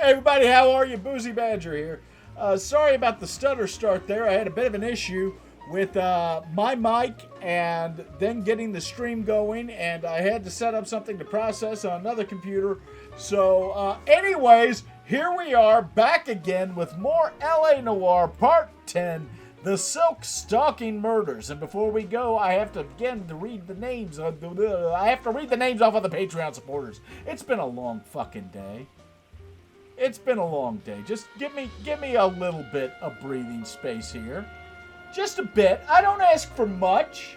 Hey everybody, how are you? Boozy Badger here. Sorry about the stutter start there. I had a bit of an issue with my mic and then getting the stream going, and I had to set up something to process on another computer. So anyways, here we are back again with more LA Noire Part 10, The Silk Stalking Murders. And before we go, I have to read the names off of the Patreon supporters. It's been a long fucking day. It's been a long day. Just give me a little bit of breathing space here. Just a bit. I don't ask for much.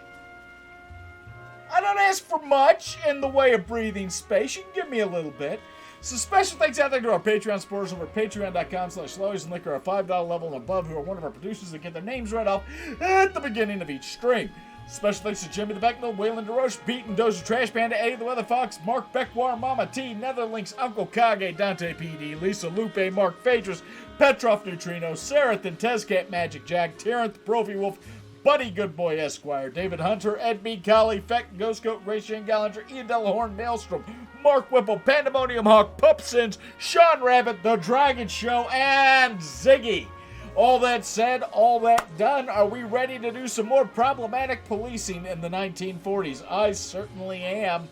I don't ask for much in the way of breathing space. You can give me a little bit. So special thanks out there to our Patreon supporters over at patreon.com/lawyers and liquor, our $5 level and above, who are one of our producers that get their names read off at the beginning of each stream. Special thanks to Jimmy the Becknell, Waylon DeRoche, Pete and Dozer, Trash Panda, Eddie the Weather Fox, Mark Beckwar, Mama T, Netherlinks, Uncle Kage, Dante PD, Lisa Lupe, Mark Phaedrus, Petrov Neutrino, Sarathan, Tezcat Magic Jack, Terrence, Profi Wolf, Buddy Goodboy Esquire, David Hunter, Ed B. Collie, Feck, Ghostcoat, Ray Shane Gallinger, Ian Delahorn, Maelstrom, Mark Whipple, Pandemonium Hawk, Pupsins, Sean Rabbit, The Dragon Show, and Ziggy. All that said, all that done, are we ready to do some more problematic policing in the 1940s? I certainly am.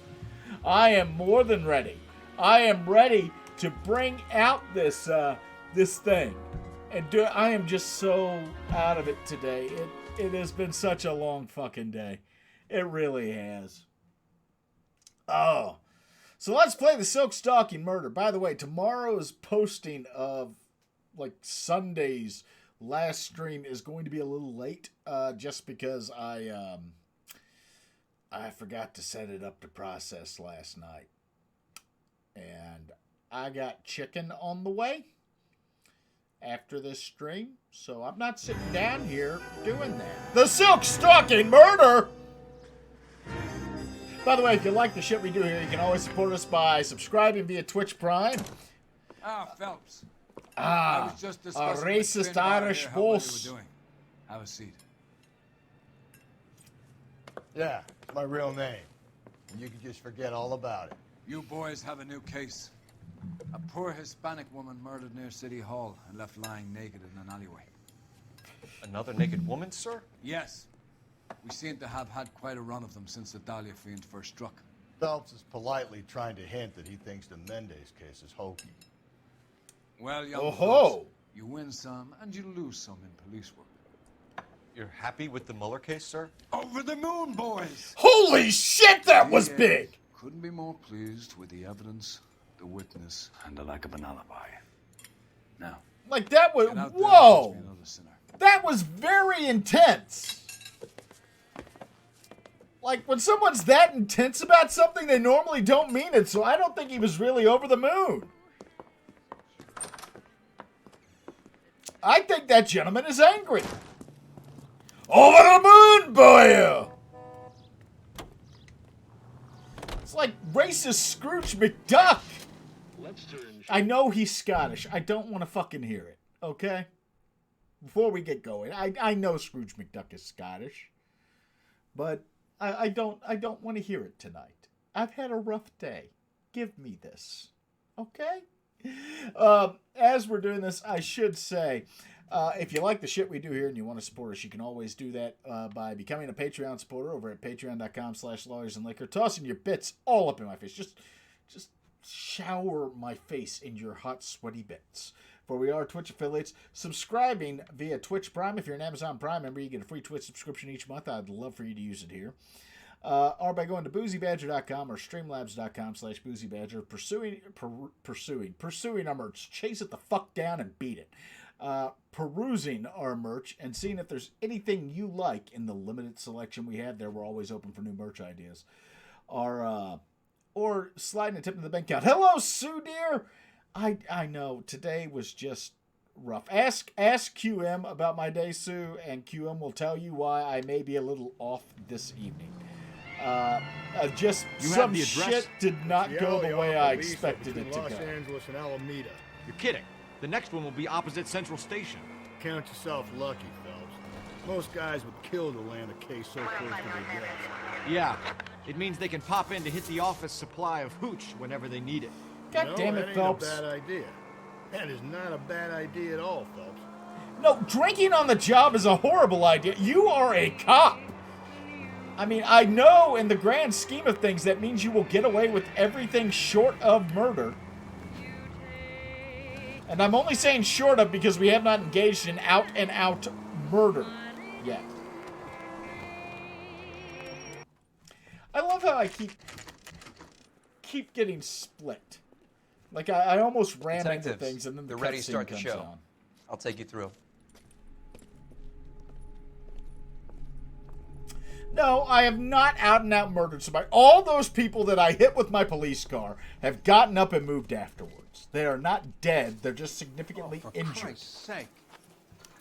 I am more than ready. I am ready to bring out this thing. And I am just so out of it today. It has been such a long fucking day. It really has. Oh. So let's play the Silk Stalking Murder. By the way, tomorrow's posting of Sunday's last stream is going to be a little late, just because I forgot to set it up to process last night, and I got chicken on the way after this stream, so I'm not sitting down here doing that. The Silk Stalking Murder. By the way, if you like the shit we do here, you can always support us by subscribing via Twitch Prime. Phelps. I was just discussing a racist Irish boss. Have a seat. Yeah, it's my real name. And you can just forget all about it. You boys have a new case. A poor Hispanic woman murdered near City Hall and left lying naked in an alleyway. Another naked woman, sir? Yes. We seem to have had quite a run of them since the Dahlia fiend first struck. Phelps is politely trying to hint that he thinks the Mendez case is hokey. Well, young Phelps, you win some and you lose some in police work. You're happy with the Mueller case, sir? Over the moon, boys! Holy shit, that was big! Couldn't be more pleased with the evidence, the witness, and the lack of an alibi. Now, that was, whoa! That was very intense. When someone's that intense about something, they normally don't mean it, so I don't think he was really over the moon. I think that gentleman is angry. Over the moon, boy! It's like racist Scrooge McDuck. I know he's Scottish. I don't want to fucking hear it, okay? Before we get going, I know Scrooge McDuck is Scottish, but I don't want to hear it tonight. I've had a rough day. Give me this, okay? As we're doing this, I should say, if you like the shit we do here and you want to support us, you can always do that by becoming a Patreon supporter over at patreon.com/lawyers and liquor, tossing your bits all up in my face. Just shower my face in your hot, sweaty bits. For we are Twitch affiliates. Subscribing via Twitch Prime. If you're an Amazon Prime member, you get a free Twitch subscription each month. I'd love for you to use it here. Or by going to boozybadger.com or streamlabs.com/boozybadger, pursuing our merch. Chase it the fuck down and beat it. Perusing our merch and seeing if there's anything you like in the limited selection we have there. We're always open for new merch ideas. Or sliding a tip in the bank account. Hello, Sue dear. I know today was just rough. Ask QM about my day, Sue, and QM will tell you why I may be a little off this evening. Just some shit did not go the way I expected it to go. Los Angeles and Alameda. You're kidding. The next one will be opposite Central Station. Count yourself lucky, Phelps. Most guys would kill to land a case so close to their death. Yeah, it means they can pop in to hit the office supply of hooch whenever they need it. God damn it, Phelps. That ain't a bad idea. That is not a bad idea at all, Phelps. No, drinking on the job is a horrible idea. You are a cop. I mean, I know in the grand scheme of things that means you will get away with everything short of murder. And I'm only saying short of because we have not engaged in out-and-out murder yet. I love how I keep getting split. Like, I almost ram into Detectives, things and then the they're ready to cutscene start the comes show. on. I'll take you through. No, I have not out-and-out murdered somebody. All those people that I hit with my police car have gotten up and moved afterwards. They are not dead. They're just significantly injured. For Christ's sake.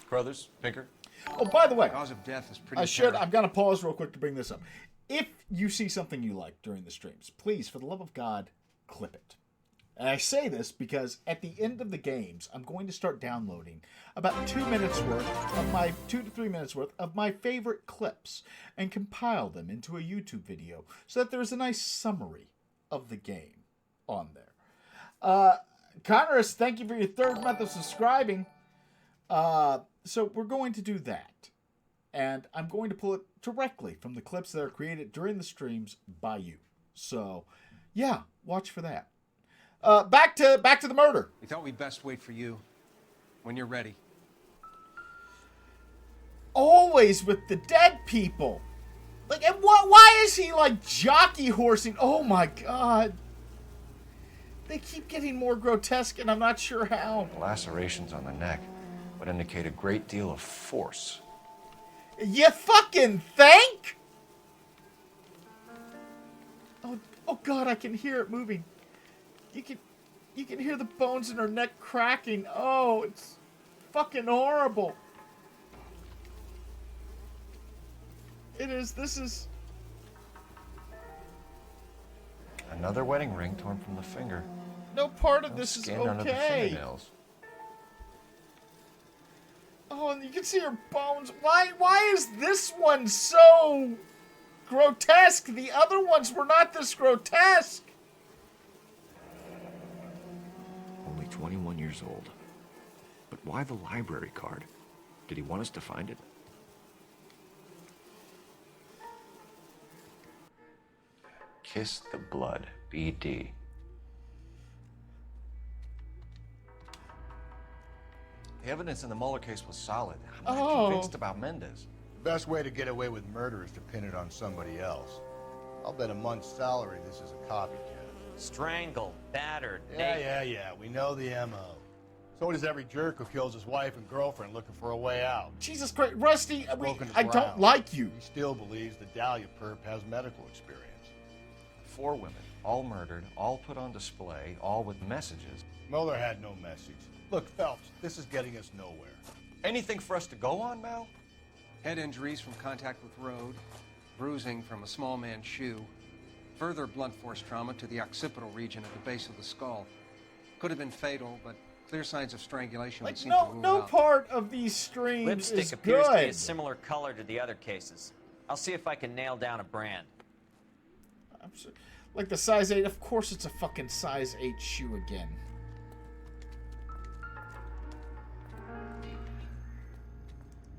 Brothers, Pinker. Oh, by the way, Cause of death is pretty I'm going to pause real quick to bring this up. If you see something you like during the streams, please, for the love of God, clip it. And I say this because at the end of the games, I'm going to start downloading about 2 minutes worth of my 2 to 3 minutes worth of my favorite clips and compile them into a YouTube video so that there's a nice summary of the game on there. Connorus, thank you for your 3rd month of subscribing. So we're going to do that. And I'm going to pull it directly from the clips that are created during the streams by you. So, yeah, watch for that. Back to the murder. We thought we'd best wait for you when you're ready. Always with the dead people. Like, and why is he like jockey horsing? Oh my God. They keep getting more grotesque, and I'm not sure how. Lacerations on the neck would indicate a great deal of force. You fucking think? Oh God, I can hear it moving. You can hear the bones in her neck cracking. Oh, it's fucking horrible. This is... Another wedding ring torn from the finger. No part of No this is skin under the okay. fingernails. Oh, and you can see her bones. Why is this one so grotesque? The other ones were not this grotesque. Only 21 years old. But why the library card? Did he want us to find it? Kiss the blood. BD. The evidence in the Mueller case was solid. I'm not convinced about Mendez. The best way to get away with murder is to pin it on somebody else. I'll bet a month's salary this is a copycat. Strangled, battered, Yeah. We know the M.O. So does every jerk who kills his wife and girlfriend looking for a way out. Jesus Christ, Rusty, Spoken his I don't ground. like you. He still believes the Dahlia perp has medical experience. 4 women, all murdered, all put on display, all with messages. Mueller had no message. Look, Phelps, this is getting us nowhere. Anything for us to go on, Mal? Head injuries from contact with road, bruising from a small man's shoe, further blunt force trauma to the occipital region at the base of the skull. Could have been fatal, but clear signs of strangulation would Like, seem to rule no out. part of these streams Lipstick is appears to be a good. similar color to the other cases. I'll see if I can nail down a brand. Like the size 8, of course it's a fucking size 8 shoe again.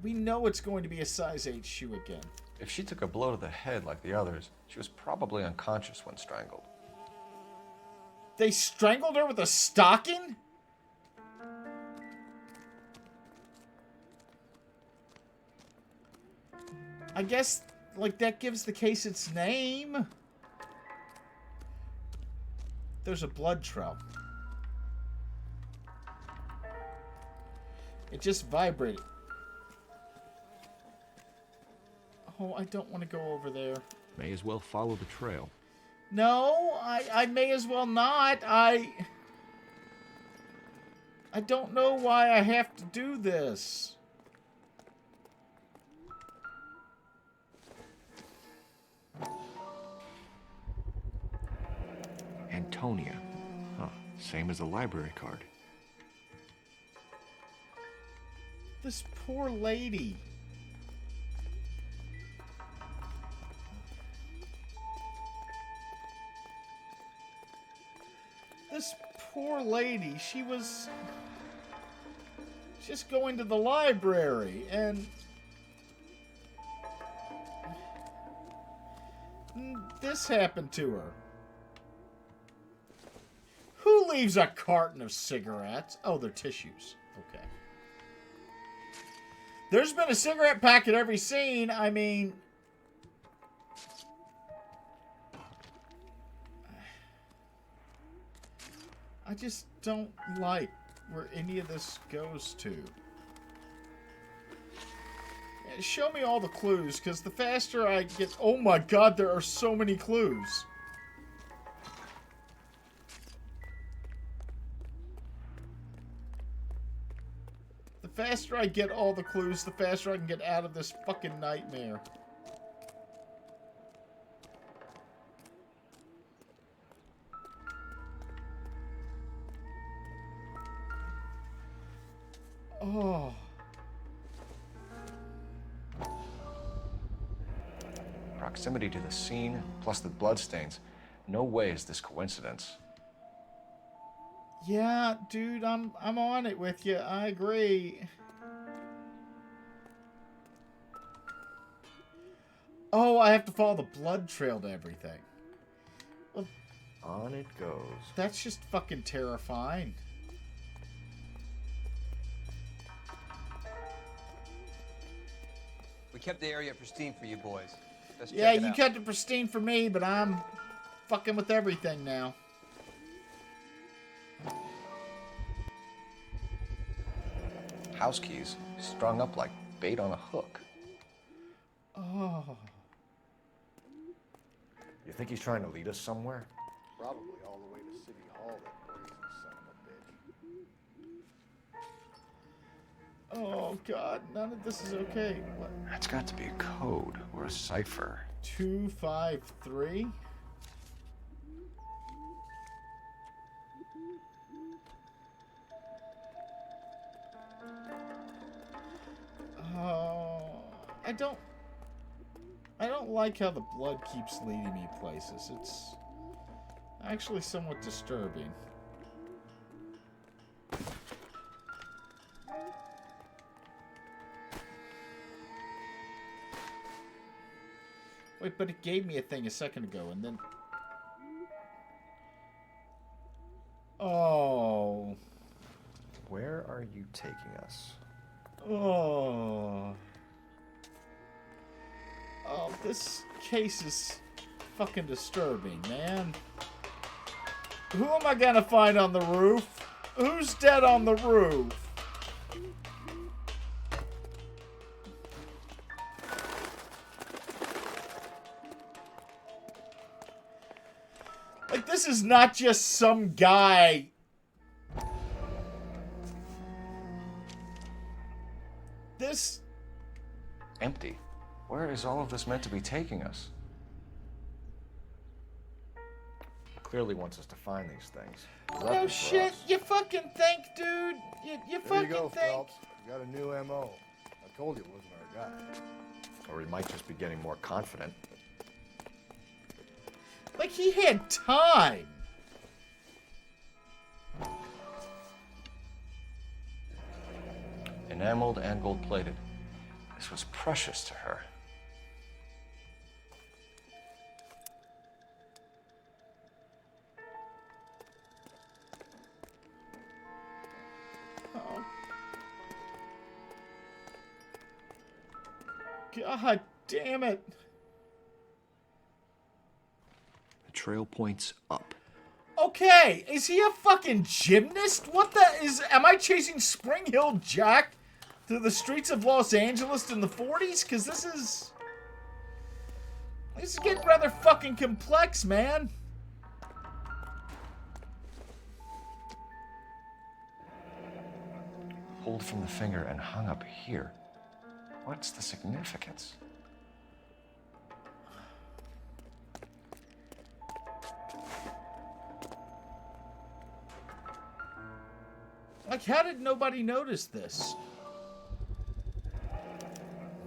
We know it's going to be a size 8 shoe again. If she took a blow to the head like the others, she was probably unconscious when strangled. They strangled her with a stocking? I guess, like, that gives the case its name. There's a blood trail. It just vibrated. Oh, I don't want to go over there. May as well follow the trail. No, I may as well not. I don't know why I have to do this. Antonia. Huh. Same as the library card. This poor lady. This poor lady. She was just going to the library, and this happened to her. Who leaves a carton of cigarettes? Oh, they're tissues. Okay. There's been a cigarette pack at every scene. I mean, I just don't like where any of this goes to. Yeah, show me all the clues, because the faster I get... Oh my god, there are so many clues. The faster I get all the clues, the faster I can get out of this fucking nightmare. Oh. Proximity to the scene, plus the bloodstains. No way is this coincidence. Yeah, dude, I'm on it with you. I agree. Oh, I have to follow the blood trail to everything. Well, On it goes. that's just fucking terrifying. We kept the area pristine for you boys. Let's Yeah, check it you out. kept it pristine for me, but I'm fucking with everything now. House keys, strung up like bait on a hook. Oh. You think he's trying to lead us somewhere? Probably all the way to City Hall, that brazen son of a bitch. Oh, God. None of this is okay. What? That's got to be a code or a cipher. 253? Oh, I don't like how the blood keeps leading me places. It's actually somewhat disturbing. Wait, but it gave me a thing a second ago, and then... Oh. Where are you taking us? Oh. Oh, this case is fucking disturbing, man. Who am I gonna find on the roof? Who's dead on the roof? Like, this is not just some guy. This... Empty. Where is all of this meant to be taking us? Clearly wants us to find these things. No shit, you fucking think, dude. You There fucking you go, think. Phelps. You got a new M.O. I told you it wasn't our guy. Or he might just be getting more confident. Like, he had time. Enameled and gold-plated. This was precious to her. Oh. God damn it. The trail points up. Okay, is he a fucking gymnast? What the is... Am I chasing Spring Hill Jack through the streets of Los Angeles in the 40s? Because this is... This is getting rather fucking complex, man. Pulled from the finger and hung up here. What's the significance? Like, how did nobody notice this?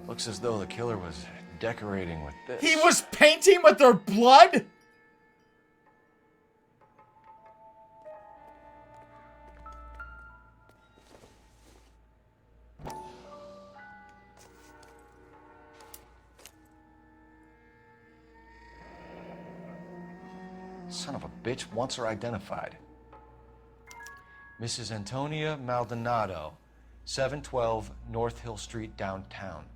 Looks as though the killer was decorating with this. He was painting with their blood? son of a bitch wants her identified. Mrs. Antonia Maldonado, 712 North Hill Street, downtown.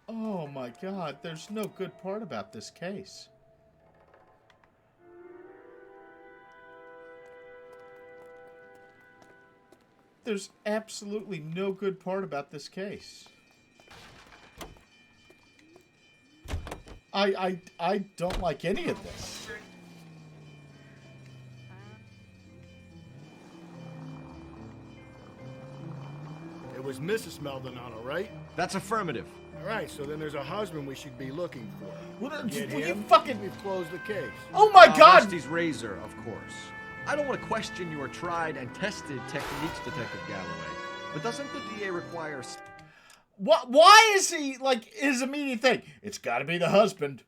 Oh my God, there's no good part about this case. There's absolutely no good part about this case. I don't like any of this. It was Mrs. Maldonado, right? That's affirmative. All right, so then there's a husband we should be looking for. Will Get you him, fucking... we've closed the case. Oh my God! Rusty's razor, of course. I don't want to question your tried and tested techniques, Detective Galloway. But doesn't the DA require... What? Why is he, like, his immediate thing? It's gotta be the husband.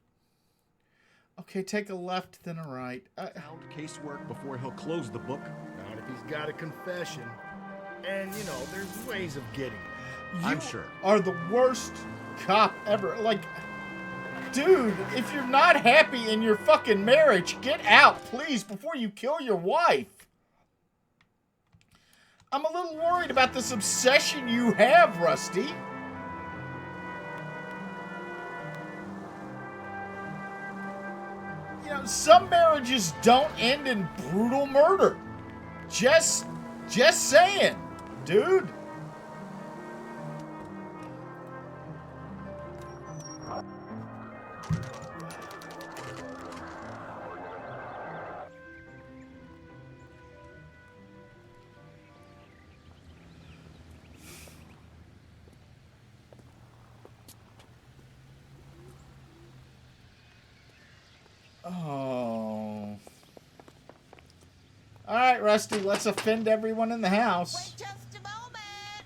Okay, take a left, then a right. Sound casework before he'll close the book? Not if he's got a confession. And, you know, there's ways of getting it. I'm sure. Are the worst cop ever. Like, dude, if you're not happy in your fucking marriage, get out, please, before you kill your wife. I'm a little worried about this obsession you have, Rusty. You know, some marriages don't end in brutal murder. Just saying, dude. Oh. All right, Rusty, let's offend everyone in the house. Wait just a moment.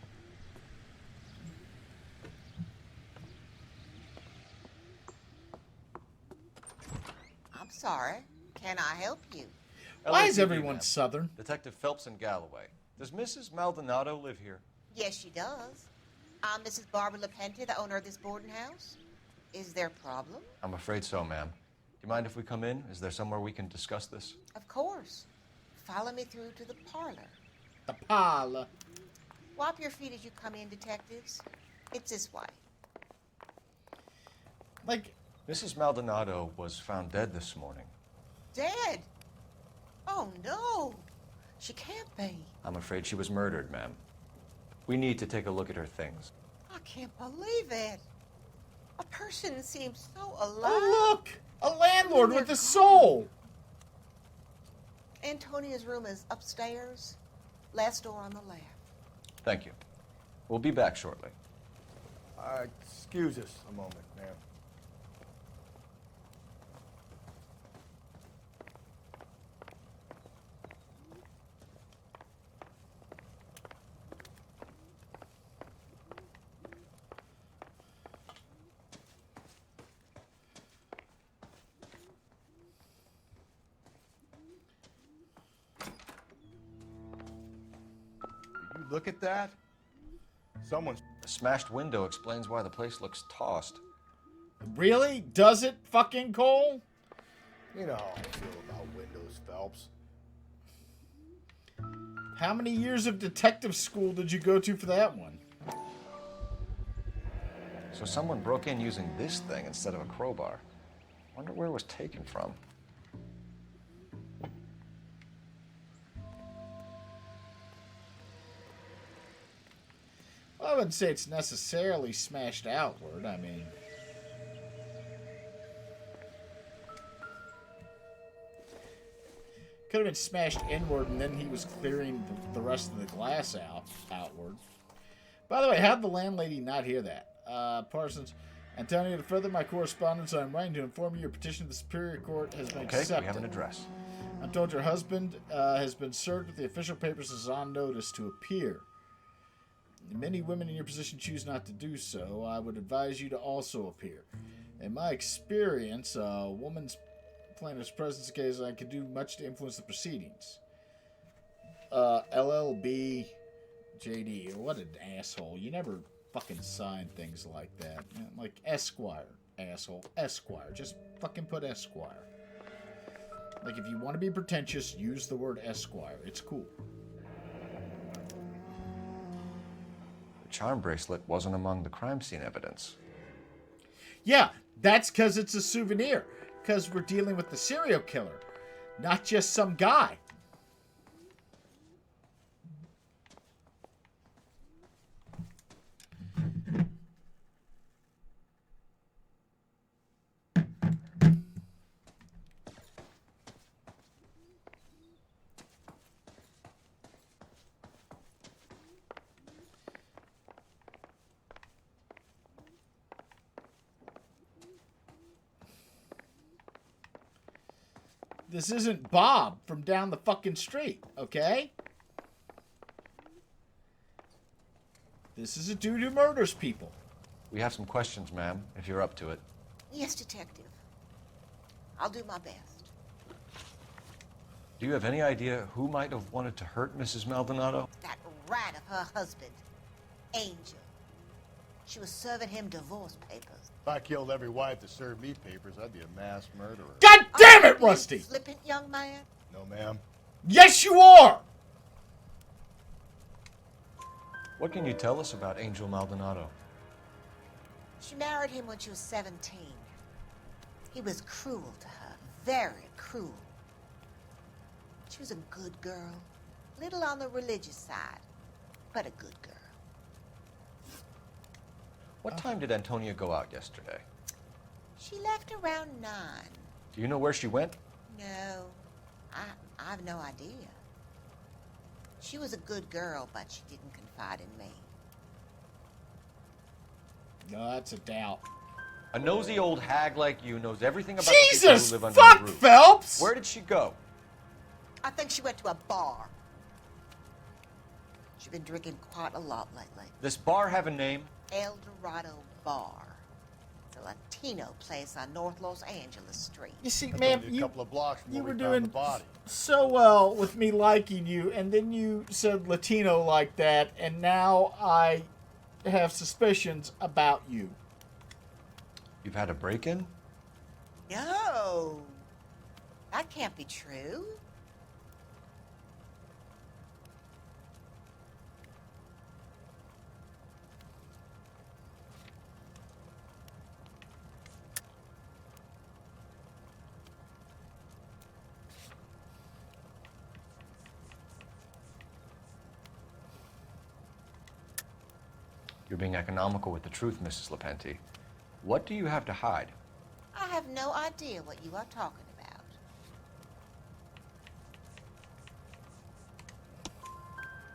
I'm sorry. Can I help you? Why is LAPD, everyone ma'am. Southern? Detective Phelps and Galloway. Does Mrs. Maldonado live here? Yes, she does. I'm Mrs. Barbara LaPenta, the owner of this boarding house. Is there a problem? I'm afraid so, ma'am. Do you mind if we come in? Is there somewhere we can discuss this? Of course. Follow me through to the parlor. The parlor. Wipe your feet as you come in, detectives. It's this way. Like, Mrs. Maldonado was found dead this morning. Dead? Oh, no. She can't be. I'm afraid she was murdered, ma'am. We need to take a look at her things. I can't believe it. A person seems so alive. oh look, a landlord with a soul. Antonia's room is upstairs. Last door on the left. Thank you. We'll be back shortly. Excuse us a moment, ma'am. Did you look at that? Someone's... The smashed window explains why the place looks tossed. Really? Does it, fucking Cole? You know how I feel about windows, Phelps. How many years of detective school did you go to for that one? So someone broke in using this thing instead of a crowbar. Wonder where it was taken from. Well, I wouldn't say it's necessarily smashed outward. I mean, could have been smashed inward, and then he was clearing the rest of the glass outward. By the way, how'd the landlady not hear that? Parsons, Antonio, to further my correspondence, I'm writing to inform you your petition to the Superior Court has been Okay, accepted. we have an address. I'm told your husband has been served with the official papers as on notice to appear. Many women in your position choose not to do so. I would advise you to also appear. In my experience, a woman's plaintiff's presence case I could do much to influence the proceedings. LLB JD. What an asshole. You never fucking sign things like that. Like Esquire. asshole. Esquire. Just fucking put Esquire. Like, if you want to be pretentious, use the word Esquire. It's cool. The charm bracelet wasn't among the crime scene evidence. Yeah, that's because it's a souvenir. Because we're dealing with the serial killer, not just some guy. This isn't Bob from down the fucking street, okay? This is a dude who murders people. We have some questions, ma'am, if you're up to it. Yes, Detective. I'll do my best. Do you have any idea who might have wanted to hurt Mrs. Maldonado? That rat of her husband, Angel. She was serving him divorce papers. If I killed every wife that served me papers, I'd be a mass murderer. God damn it, Rusty! Flippant young man. No, ma'am. Yes, you are! What can you tell us about Angel Maldonado? She married him when she was 17. He was cruel to her, very cruel. She was a good girl, little on the religious side, but a good girl. What time did Antonia go out yesterday? She left around 9. Do you know where she went? No, I have no idea. She was a good girl, but she didn't confide in me. No, that's a doubt. A nosy old hag like you knows everything about Jesus the people who live under fuck, your roof. Phelps! Where did she go? I think she went to a bar. She's been drinking quite a lot lately. This bar have a name? El Dorado Bar. It's a Latino place on North Los Angeles Street. You see, That's ma'am, only a couple of blocks from you where were we found the doing body. so well with me liking you, and then you said Latino like that, and now I have suspicions about you. You've had a break-in? No, that can't be true. You're being economical with the truth, Mrs. Lepenti. What do you have to hide? I have no idea what you are talking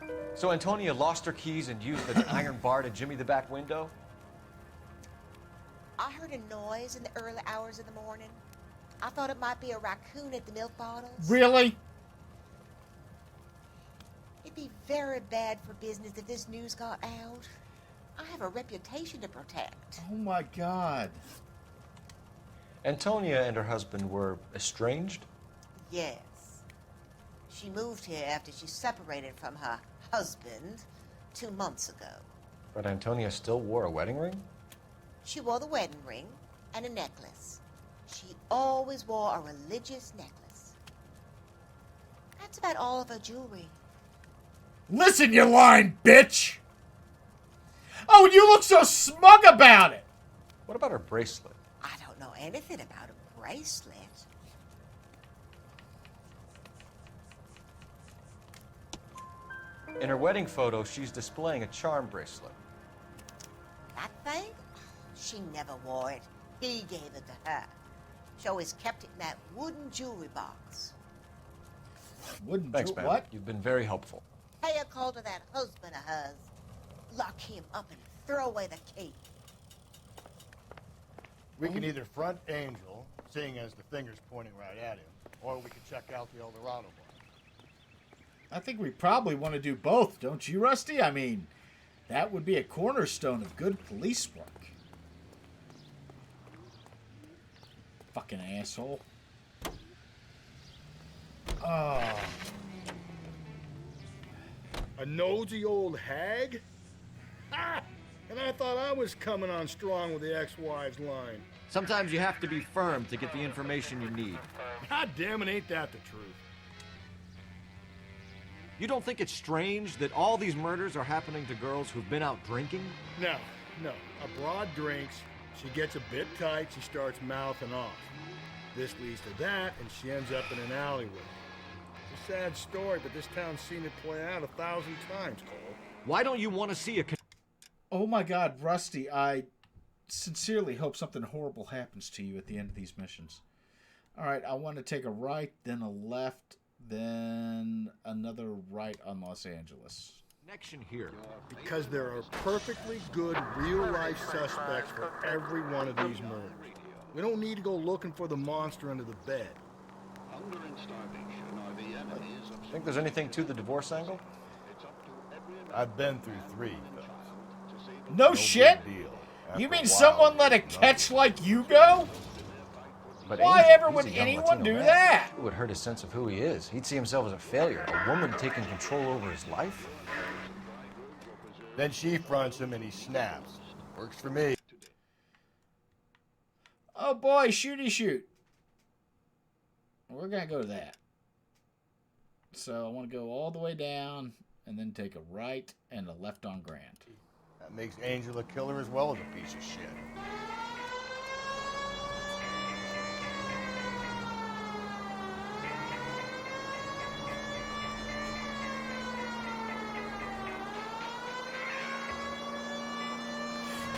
about. So Antonia lost her keys and used an iron bar to jimmy the back window? I heard a noise in the early hours of the morning. I thought it might be a raccoon at the milk bottles. Really? It'd be very bad for business if this news got out. I have a reputation to protect. Oh my God. Antonia and her husband were estranged? Yes. She moved here after she separated from her husband 2 months ago. But Antonia still wore a wedding ring? She wore the wedding ring and a necklace. She always wore a religious necklace. That's about all of her jewelry. Listen, you lying bitch! Oh, and you look so smug about it! What about her bracelet? I don't know anything about a bracelet. In her wedding photo, she's displaying a charm bracelet. That thing? She never wore it. He gave it to her. She always kept it in that wooden jewelry box. Thanks, ma'am. What? You've been very helpful. Pay a call to that husband of hers. Lock him up and throw away the key. We can either front Angel, seeing as the finger's pointing right at him, or we can check out the El Dorado bar. I think we probably want to do both, don't you, Rusty? I mean, that would be a cornerstone of good police work. Fucking asshole. Oh. A nosy old hag? Ah! And I thought I was coming on strong with the ex-wives line. Sometimes you have to be firm to get the information you need. God damn it, ain't that the truth? You don't think it's strange that all these murders are happening to girls who've been out drinking? No. A broad drinks, she gets a bit tight, she starts mouthing off. This leads to that, and she ends up in an alleyway. It's a sad story, but this town's seen it play out 1,000 times, Cole. Why don't you want to see a... Oh my God, Rusty, I sincerely hope something horrible happens to you at the end of these missions. All right, I want to take a right, then a left, then another right on Los Angeles. connection here? Because there are perfectly good real-life suspects for every one of these murders. We don't need to go looking for the monster under the bed. Think there's anything to the divorce angle? I've been through 3. No shit? You mean someone let a catch like you go? But Why Angel, ever he's would a young anyone Latino do man. that? It would hurt his sense of who he is. He'd see himself as a failure. A woman taking control over his life? Then she fronts him and he snaps. Works for me. Oh boy, shooty shoot. We're gonna go to that. So I want to go all the way down and then take a right and a left on Grand. That makes Angel a killer as well as a piece of shit.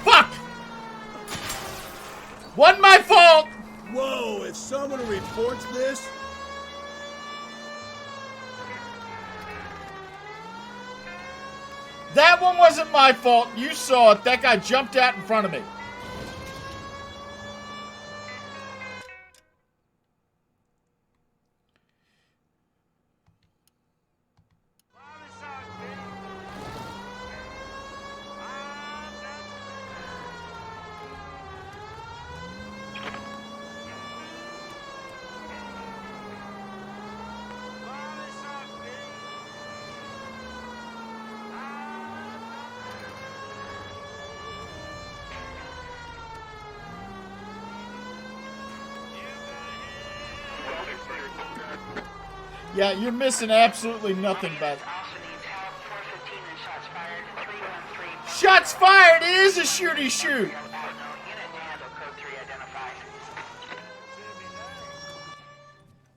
Fuck! Wasn't my fault! Whoa, if someone reports this... That one wasn't my fault. You saw it. That guy jumped out in front of me. Yeah, you're missing absolutely nothing, but... Shots fired! It is a shooty shoot!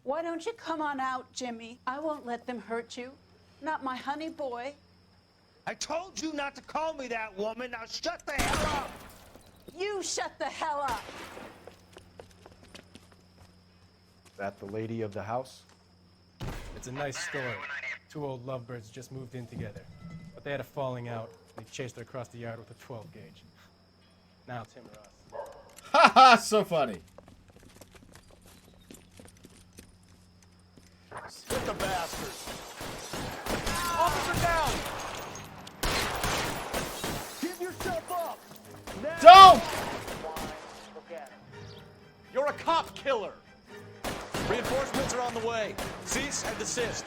Why don't you come on out, Jimmy? I won't let them hurt you. Not my honey boy. I told you not to call me that, woman. Now shut the hell up! You shut the hell up! That the lady of the house? It's a nice story. 2 old lovebirds just moved in together. But they had a falling out, and he chased her across the yard with a 12 gauge. Now it's him or us. Ha ha, so funny. Hit the bastards! Officer down! Give yourself up! Now. Don't! You're a cop killer! Reinforcements are on the way. Cease and desist.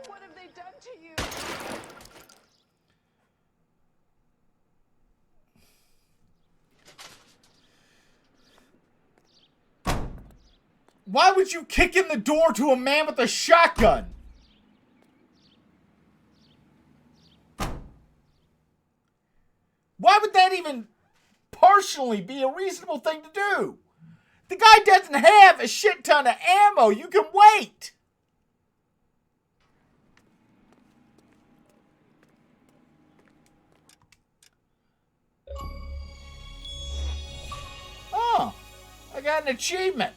What have they done to you? Why would you kick in the door to a man with a shotgun? Why would that even partially be a reasonable thing to do? The guy doesn't have a shit ton of ammo. You can wait. Oh, I got an achievement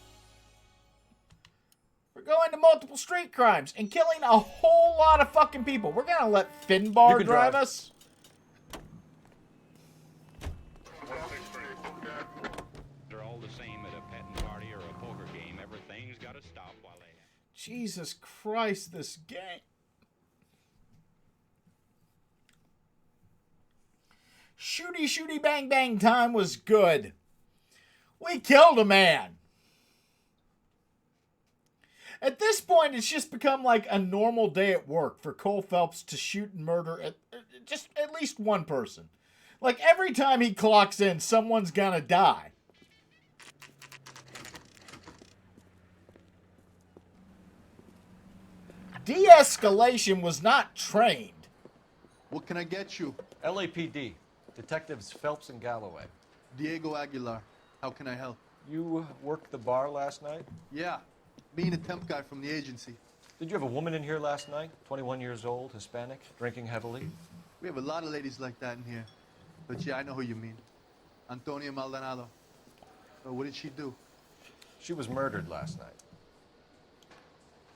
for going to multiple street crimes and killing a whole lot of fucking people. We're gonna let Finbar drive us. They're all the same at a petting party or a poker game. Everything's got to stop while they... Jesus Christ, this game. Shooty, shooty, bang, bang time was good. We killed a man. At this point, it's just become like a normal day at work for Cole Phelps to shoot and murder just at least one person. Like, every time he clocks in, someone's gonna die. De-escalation was not trained. What can I get you? LAPD. Detectives Phelps and Galloway. Diego Aguilar. How can I help? You worked the bar last night? Yeah. Me and a temp guy from the agency. Did you have a woman in here last night? 21 years old, Hispanic, drinking heavily? We have a lot of ladies like that in here. But yeah, I know who you mean. Antonia Maldonado. Oh, what did she do? She was murdered last night.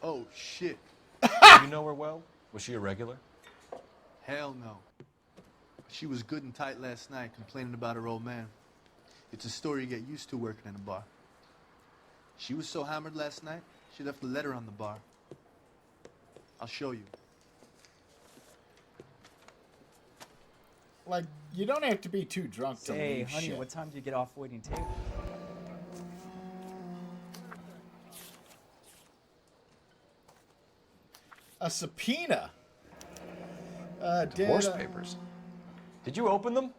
Oh, shit. Do you know her well? Was she a regular? Hell no. She was good and tight last night, complaining about her old man. It's a story you get used to working in a bar. She was so hammered last night, she left a letter on the bar. I'll show you. Like, you don't have to be too drunk to Hey, leave honey, shit. what time do you get off waiting table? A subpoena. Divorce papers. Did you open them?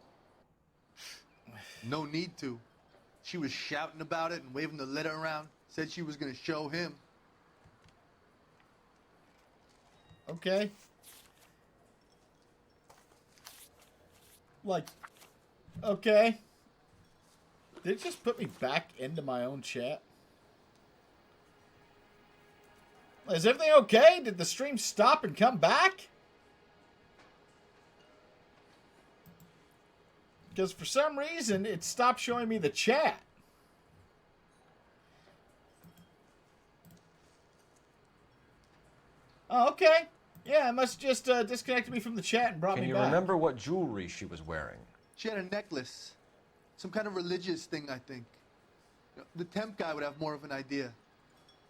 No need to. She was shouting about it and waving the letter around. Said she was going to show him. Okay. Like, okay. Did it just put me back into my own chat? Is everything okay? Did the stream stop and come back? Because for some reason, it stopped showing me the chat. Oh, okay. Yeah, it must just disconnected me from the chat and brought me back. Can you remember what jewelry she was wearing? She had a necklace. Some kind of religious thing, I think. The temp guy would have more of an idea.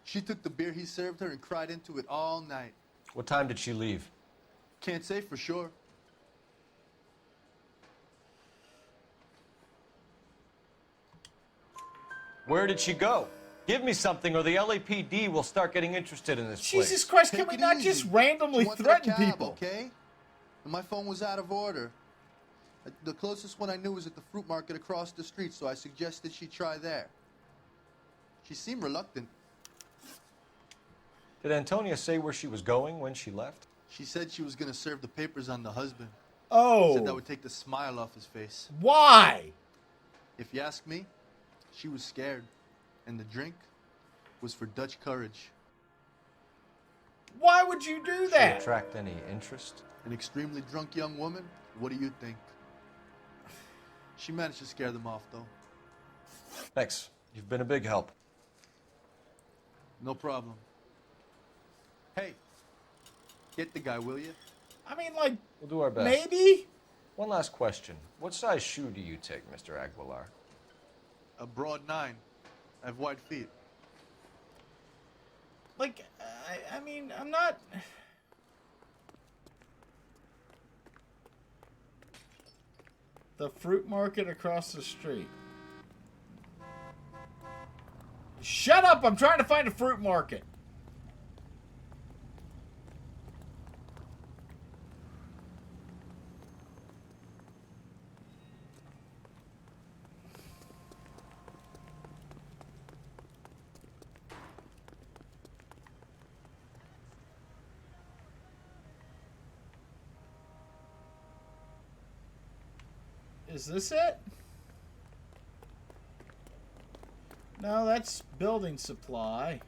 She took the beer he served her and cried into it all night. What time did she leave? Can't say for sure. Where did she go? Give me something or the LAPD will start getting interested in this place. Jesus Christ, Take can we it not easy. just randomly She went to the threaten cab, people? Okay? And my phone was out of order. The closest one I knew was at the fruit market across the street, so I suggested she try there. She seemed reluctant. Did Antonia say where she was going when she left? She said she was going to serve the papers on the husband. Oh. Said that would take the smile off his face. Why? If you ask me, she was scared. And the drink was for Dutch courage. Why would you do that? Did she attract any interest? An extremely drunk young woman? What do you think? She managed to scare them off, though. Thanks. You've been a big help. No problem. Hey, get the guy, will you? I mean, like, We'll do our best. maybe? One last question. What size shoe do you take, Mr. Aguilar? A broad 9. I have wide feet. Like, I mean, I'm not... The fruit market across the street. Shut up! I'm trying to find a fruit market. Is this it? No, that's building supply.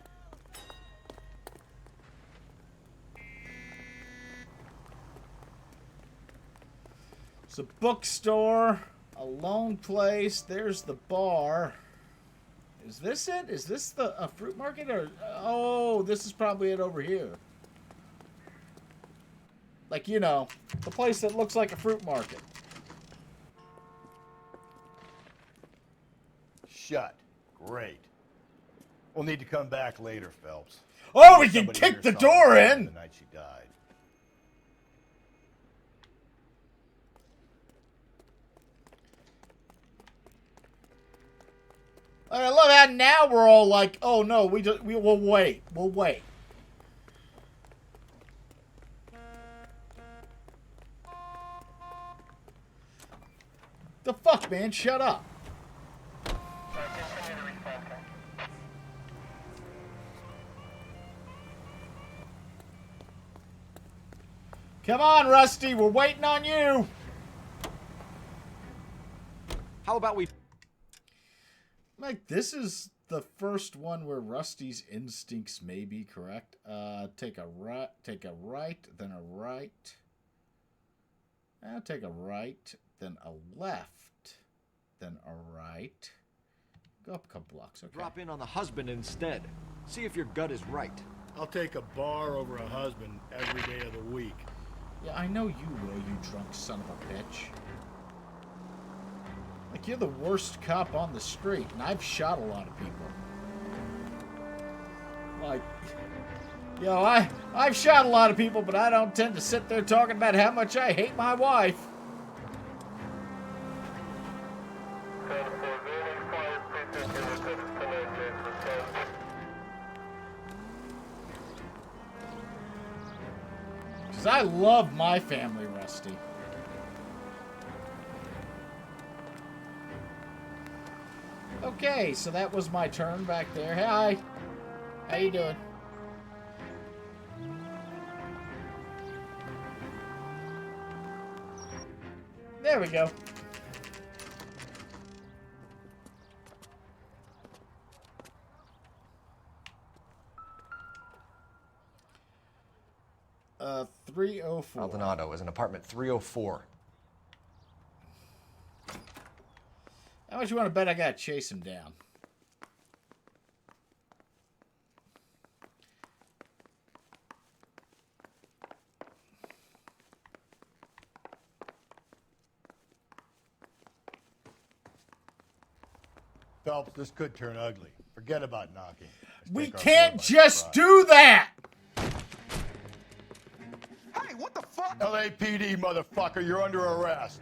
It's a bookstore, a loan place. There's the bar. Is this it? Is this a fruit market? Or oh, this is probably it over here. Like, you know, the place that looks like a fruit market. Shut. Great. We'll need to come back later, Phelps. Oh, we can Somebody kick here the saw door her in! The night she died. I love how now we're all like, oh no, we'll wait. We'll wait. The fuck, man? Shut up. Come on, Rusty. We're waiting on you. How about we... Like, this is the first one where Rusty's instincts may be correct. Take a right, then a right. Take a right, then a left, then a right. Go up a couple blocks, okay. Drop in on the husband instead. See if your gut is right. I'll take a bar over a husband every day of the week. Yeah, I know you will, you drunk son of a bitch. Like, you're the worst cop on the street, and I've shot a lot of people. Like, yo, I've shot a lot of people, but I don't tend to sit there talking about how much I hate my wife. Because I love my family, Rusty. Okay, so that was my turn back there. Hi. How you doing? There we go. Uh, 304. Maldonado is in apartment 304. How much you want to bet I gotta chase him down? Phelps, this could turn ugly. Forget about knocking. We can't just do that! Hey, what the fuck? LAPD, motherfucker, you're under arrest.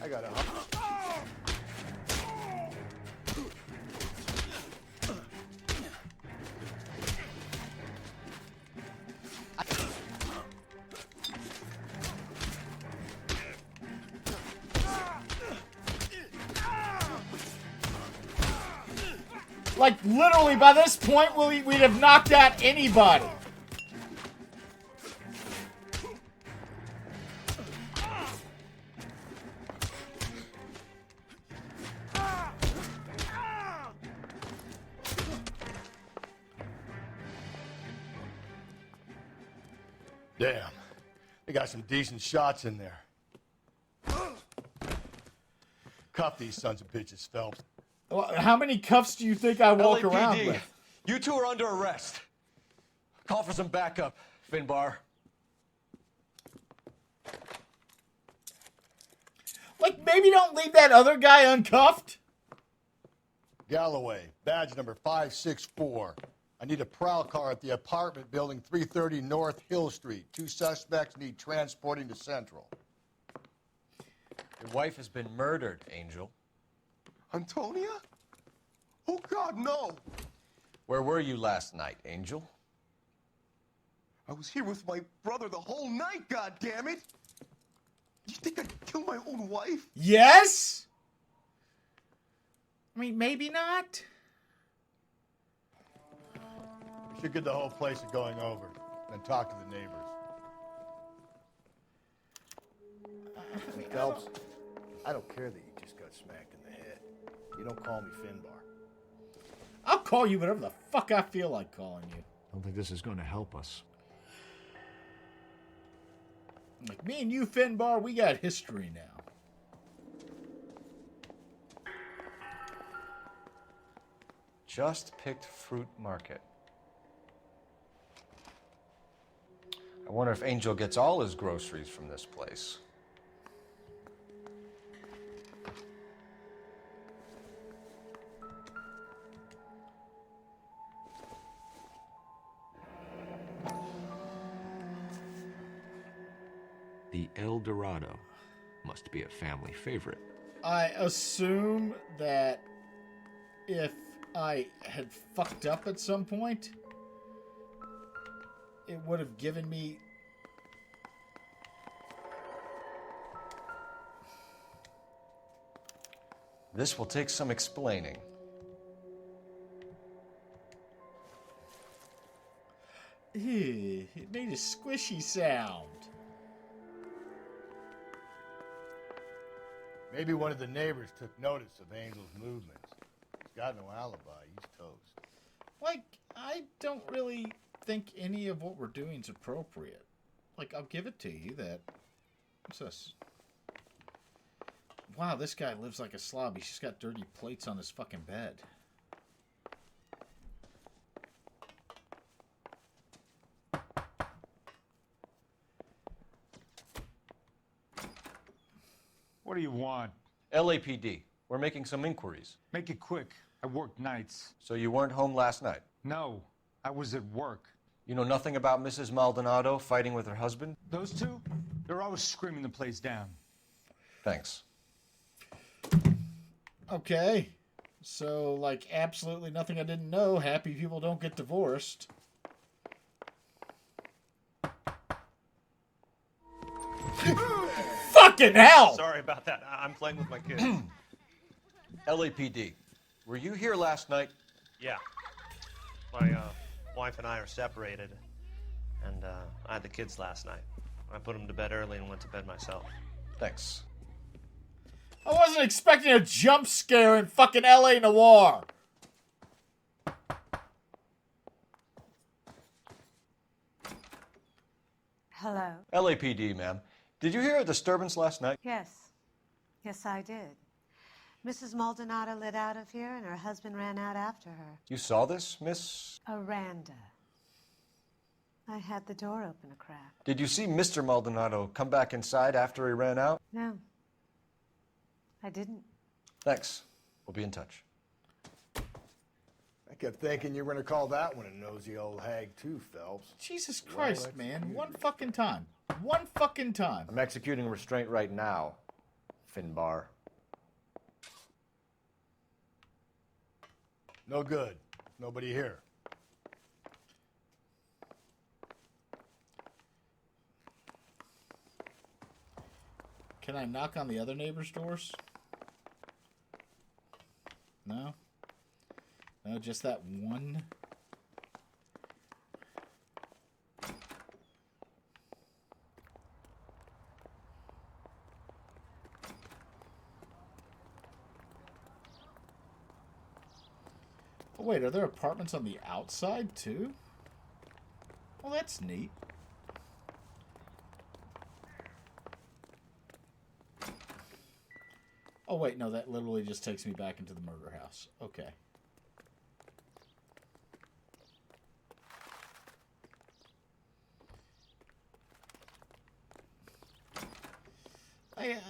I got a... Like, literally, by this point, we'd have knocked out anybody. Damn. They got some decent shots in there. Cuff these sons of bitches, Phelps. Well, how many cuffs do you think I walk LAPD, around with? You two are under arrest. Call for some backup, Finbar. Like, maybe don't leave that other guy uncuffed. Galloway, badge number 564. I need a prowl car at the apartment building 330 North Hill Street. 2 suspects need transporting to Central. Your wife has been murdered, Angel. Antonia? Oh, God, no. Where were you last night, Angel? I was here with my brother the whole night, goddammit. You think I'd kill my own wife? Yes? I mean, maybe not. We should get the whole place to going over, then talk to the neighbors. Phelps, I don't care that you just got smacked in the head. You don't call me Finbar. I'll call you whatever the fuck I feel like calling you. I don't think this is going to help us. Like, me and you, Finbar, we got history now. Just picked fruit market. I wonder if Angel gets all his groceries from this place. The El Dorado must be a family favorite. I assume that if I had fucked up at some point, it would have given me... This will take some explaining. Ew, it made a squishy sound. Maybe one of the neighbors took notice of Angel's movements. He's got no alibi. He's toast. Like, I don't really think any of what we're doing is appropriate. Like, I'll give it to you that... What's this? Wow, this guy lives like a slob. He's just got dirty plates on his fucking bed. What do you want? LAPD. We're making some inquiries. Make it quick. I work nights. So you weren't home last night? No, I was at work. You know nothing about Mrs. Maldonado fighting with her husband? Those two? They're always screaming the place down. Thanks. Okay. So, like, absolutely nothing I didn't know. Happy people don't get divorced. Fucking hell! Sorry about that. I'm playing with my kids. LAPD. Were you here last night? Yeah. My wife and I are separated, and I had the kids last night. I put them to bed early and went to bed myself. Thanks. I wasn't expecting a jump scare in fucking LA Noire. Hello. LAPD, ma'am. Did you hear a disturbance last night? Yes. Yes, I did. Mrs. Maldonado lit out of here, and her husband ran out after her. You saw this, Miss? Aranda. I had the door open a crack. Did you see Mr. Maldonado come back inside after he ran out? No. I didn't. Thanks. We'll be in touch. I kept thinking you were going to call that one a nosy old hag too, Phelps. Jesus Christ, man. One fucking time. One fucking time. I'm executing restraint right now, Finbar. No good. Nobody here. Can I knock on the other neighbors' doors? No? No, just that one? Oh, wait, are there apartments on the outside, too? Well, that's neat. Oh, wait, no, that literally just takes me back into the murder house. Okay.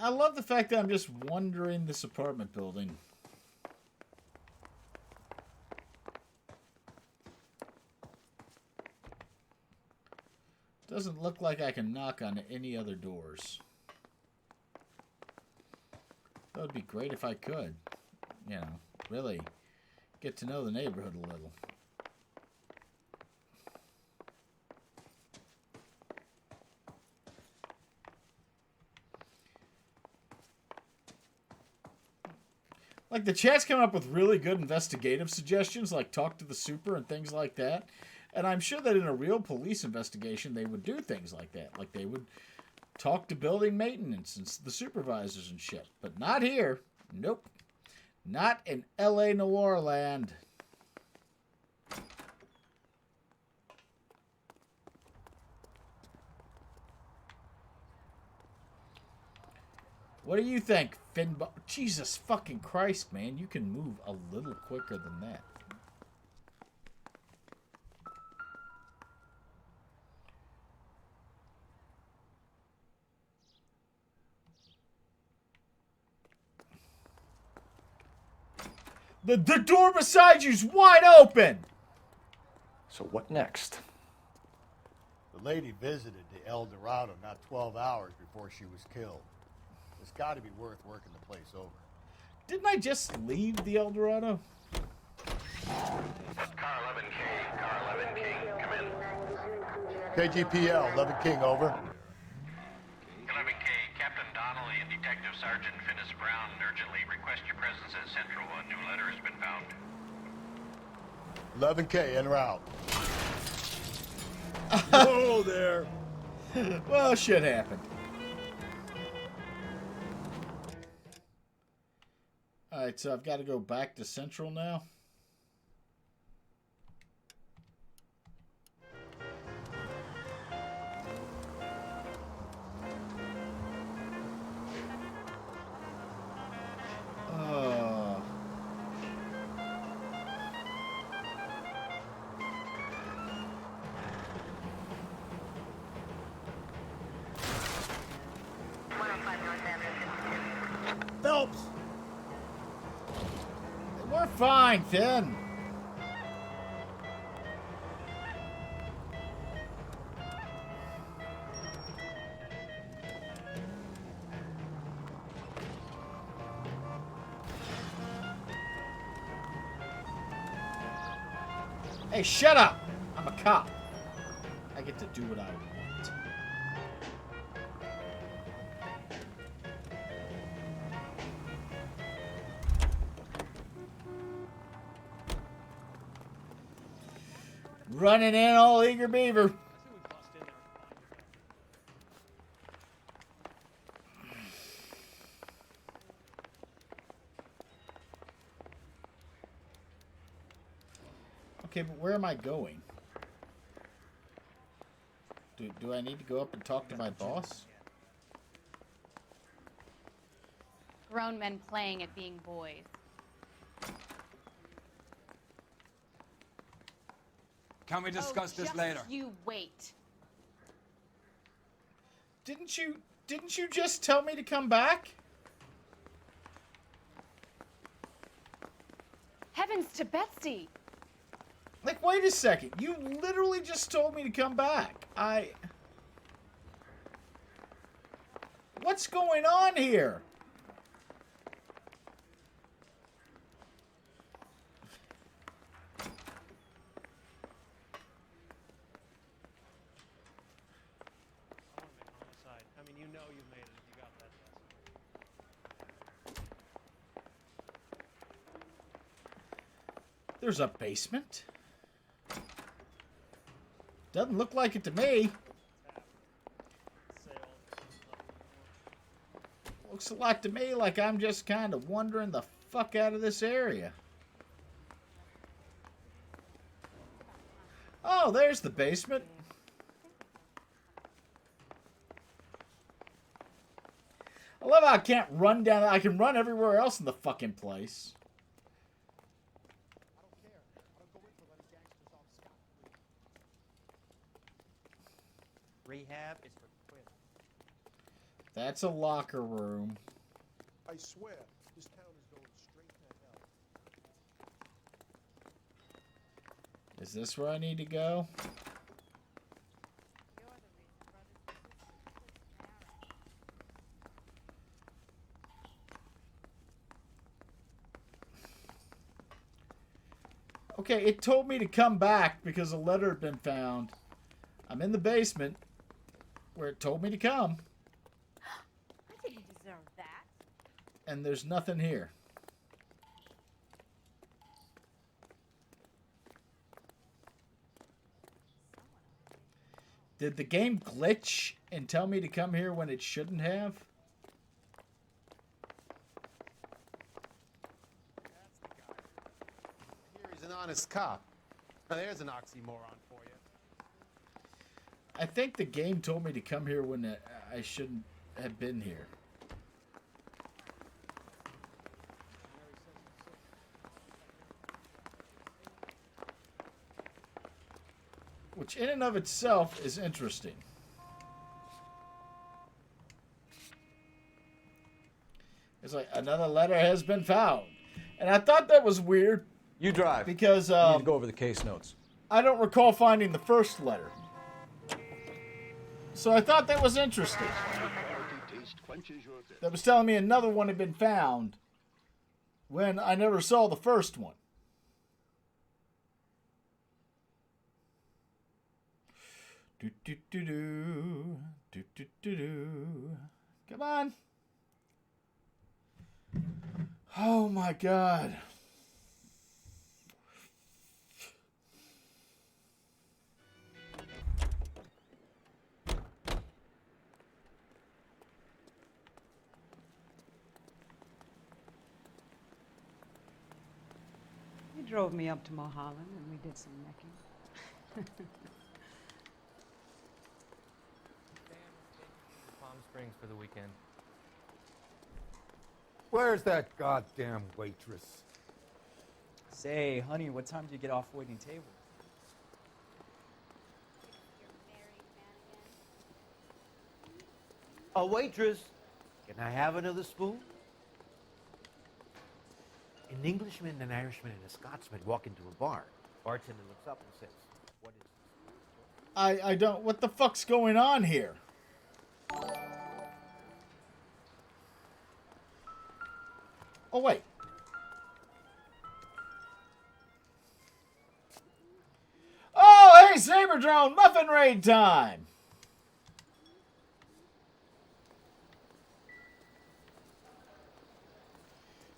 I love the fact that I'm just wandering this apartment building. Doesn't look like I can knock on any other doors. That would be great if I could. You know, really get to know the neighborhood a little. Like, the chat's coming up with really good investigative suggestions, like talk to the super and things like that. And I'm sure that in a real police investigation, they would do things like that. Like, they would talk to building maintenance and the supervisors and shit. But not here. Nope. Not in LA Noire land. What do you think, Finn? Jesus fucking Christ, man. You can move a little quicker than that. The door beside you's wide open! So what next? The lady visited the El Dorado not 12 hours before she was killed. It's got to be worth working the place over. Didn't I just leave the El Dorado? Car 11K, Car 11 King, come in. KGPL, 11 King, over. 11K, Captain Donnelly and Detective Sergeant Finis Brown urgently request your presence at Central. A new letter has been found. 11K, en route. Whoa there. Well, shit happened. Alright, so I've got to go back to Central now. Phelps! We're fine, Finn. Hey, shut up! I'm a cop. I get to do what I want. Running in all eager beaver. Okay, but where am I going? Do I need to go up and talk to my boss? Grown men playing at being boys. Can we discuss this just later? You wait. Didn't you just tell me to come back? Heavens to Betsy! Like, wait a second. You literally just told me to come back. What's going on here? I mean, you know you made it if you got that. There's a basement? Doesn't look like it to me. Looks a lot to me like I'm just kind of wandering the fuck out of this area. Oh, there's the basement. I love how I can't run down. I can run everywhere else in the fucking place. Rehab is for quit. That's a locker room. I swear, this town is going straight to hell. Is this where I need to go? Okay, it told me to come back because a letter had been found. I'm in the basement where it told me to come. I didn't deserve that. And there's nothing here. Did the game glitch and tell me to come here when it shouldn't have? Here he's an honest cop. Now there's an oxymoron for you. I think the game told me to come here when I shouldn't have been here. Which in and of itself is interesting. It's like another letter has been found. And I thought that was weird. You drive. Because you need to go over the case notes. I don't recall finding the first letter. So I thought that was interesting. That was telling me another one had been found when I never saw the first one. Do do do do do do do do. Come on. Oh my God. He drove me up to Mulholland and we did some necking. Palm Springs for the weekend. Where's that goddamn waitress? Say, honey, what time do you get off waiting table? A waitress, can I have another spoon? An Englishman, an Irishman, and a Scotsman walk into a bar. Bartender looks up and says, "What is I don't... What the fuck's going on here? Oh, wait. Oh, hey, Saber Drone, muffin raid time.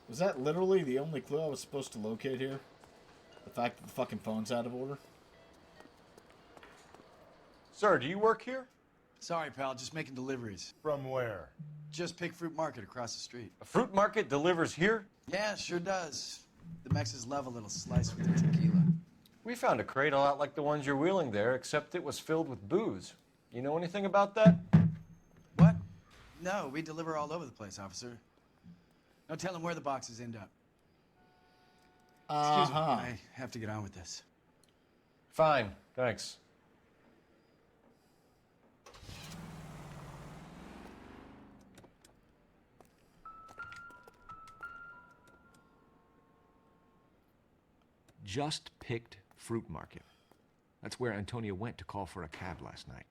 Was that literally the only clue I was supposed to locate here? The fact that the fucking phone's out of order? Sir, do you work here? Sorry, pal, just making deliveries. From where? Just Pig Fruit Market across the street. A fruit market delivers here? Yeah, sure does. The Mexes love a little slice with their tequila. We found a crate a lot like the ones you're wheeling there, except it was filled with booze. You know anything about that? What? No, we deliver all over the place, officer. No telling where the boxes end up. Excuse me, I have to get on with this. Fine, thanks. Just picked fruit market. That's where Antonia went to call for a cab last night.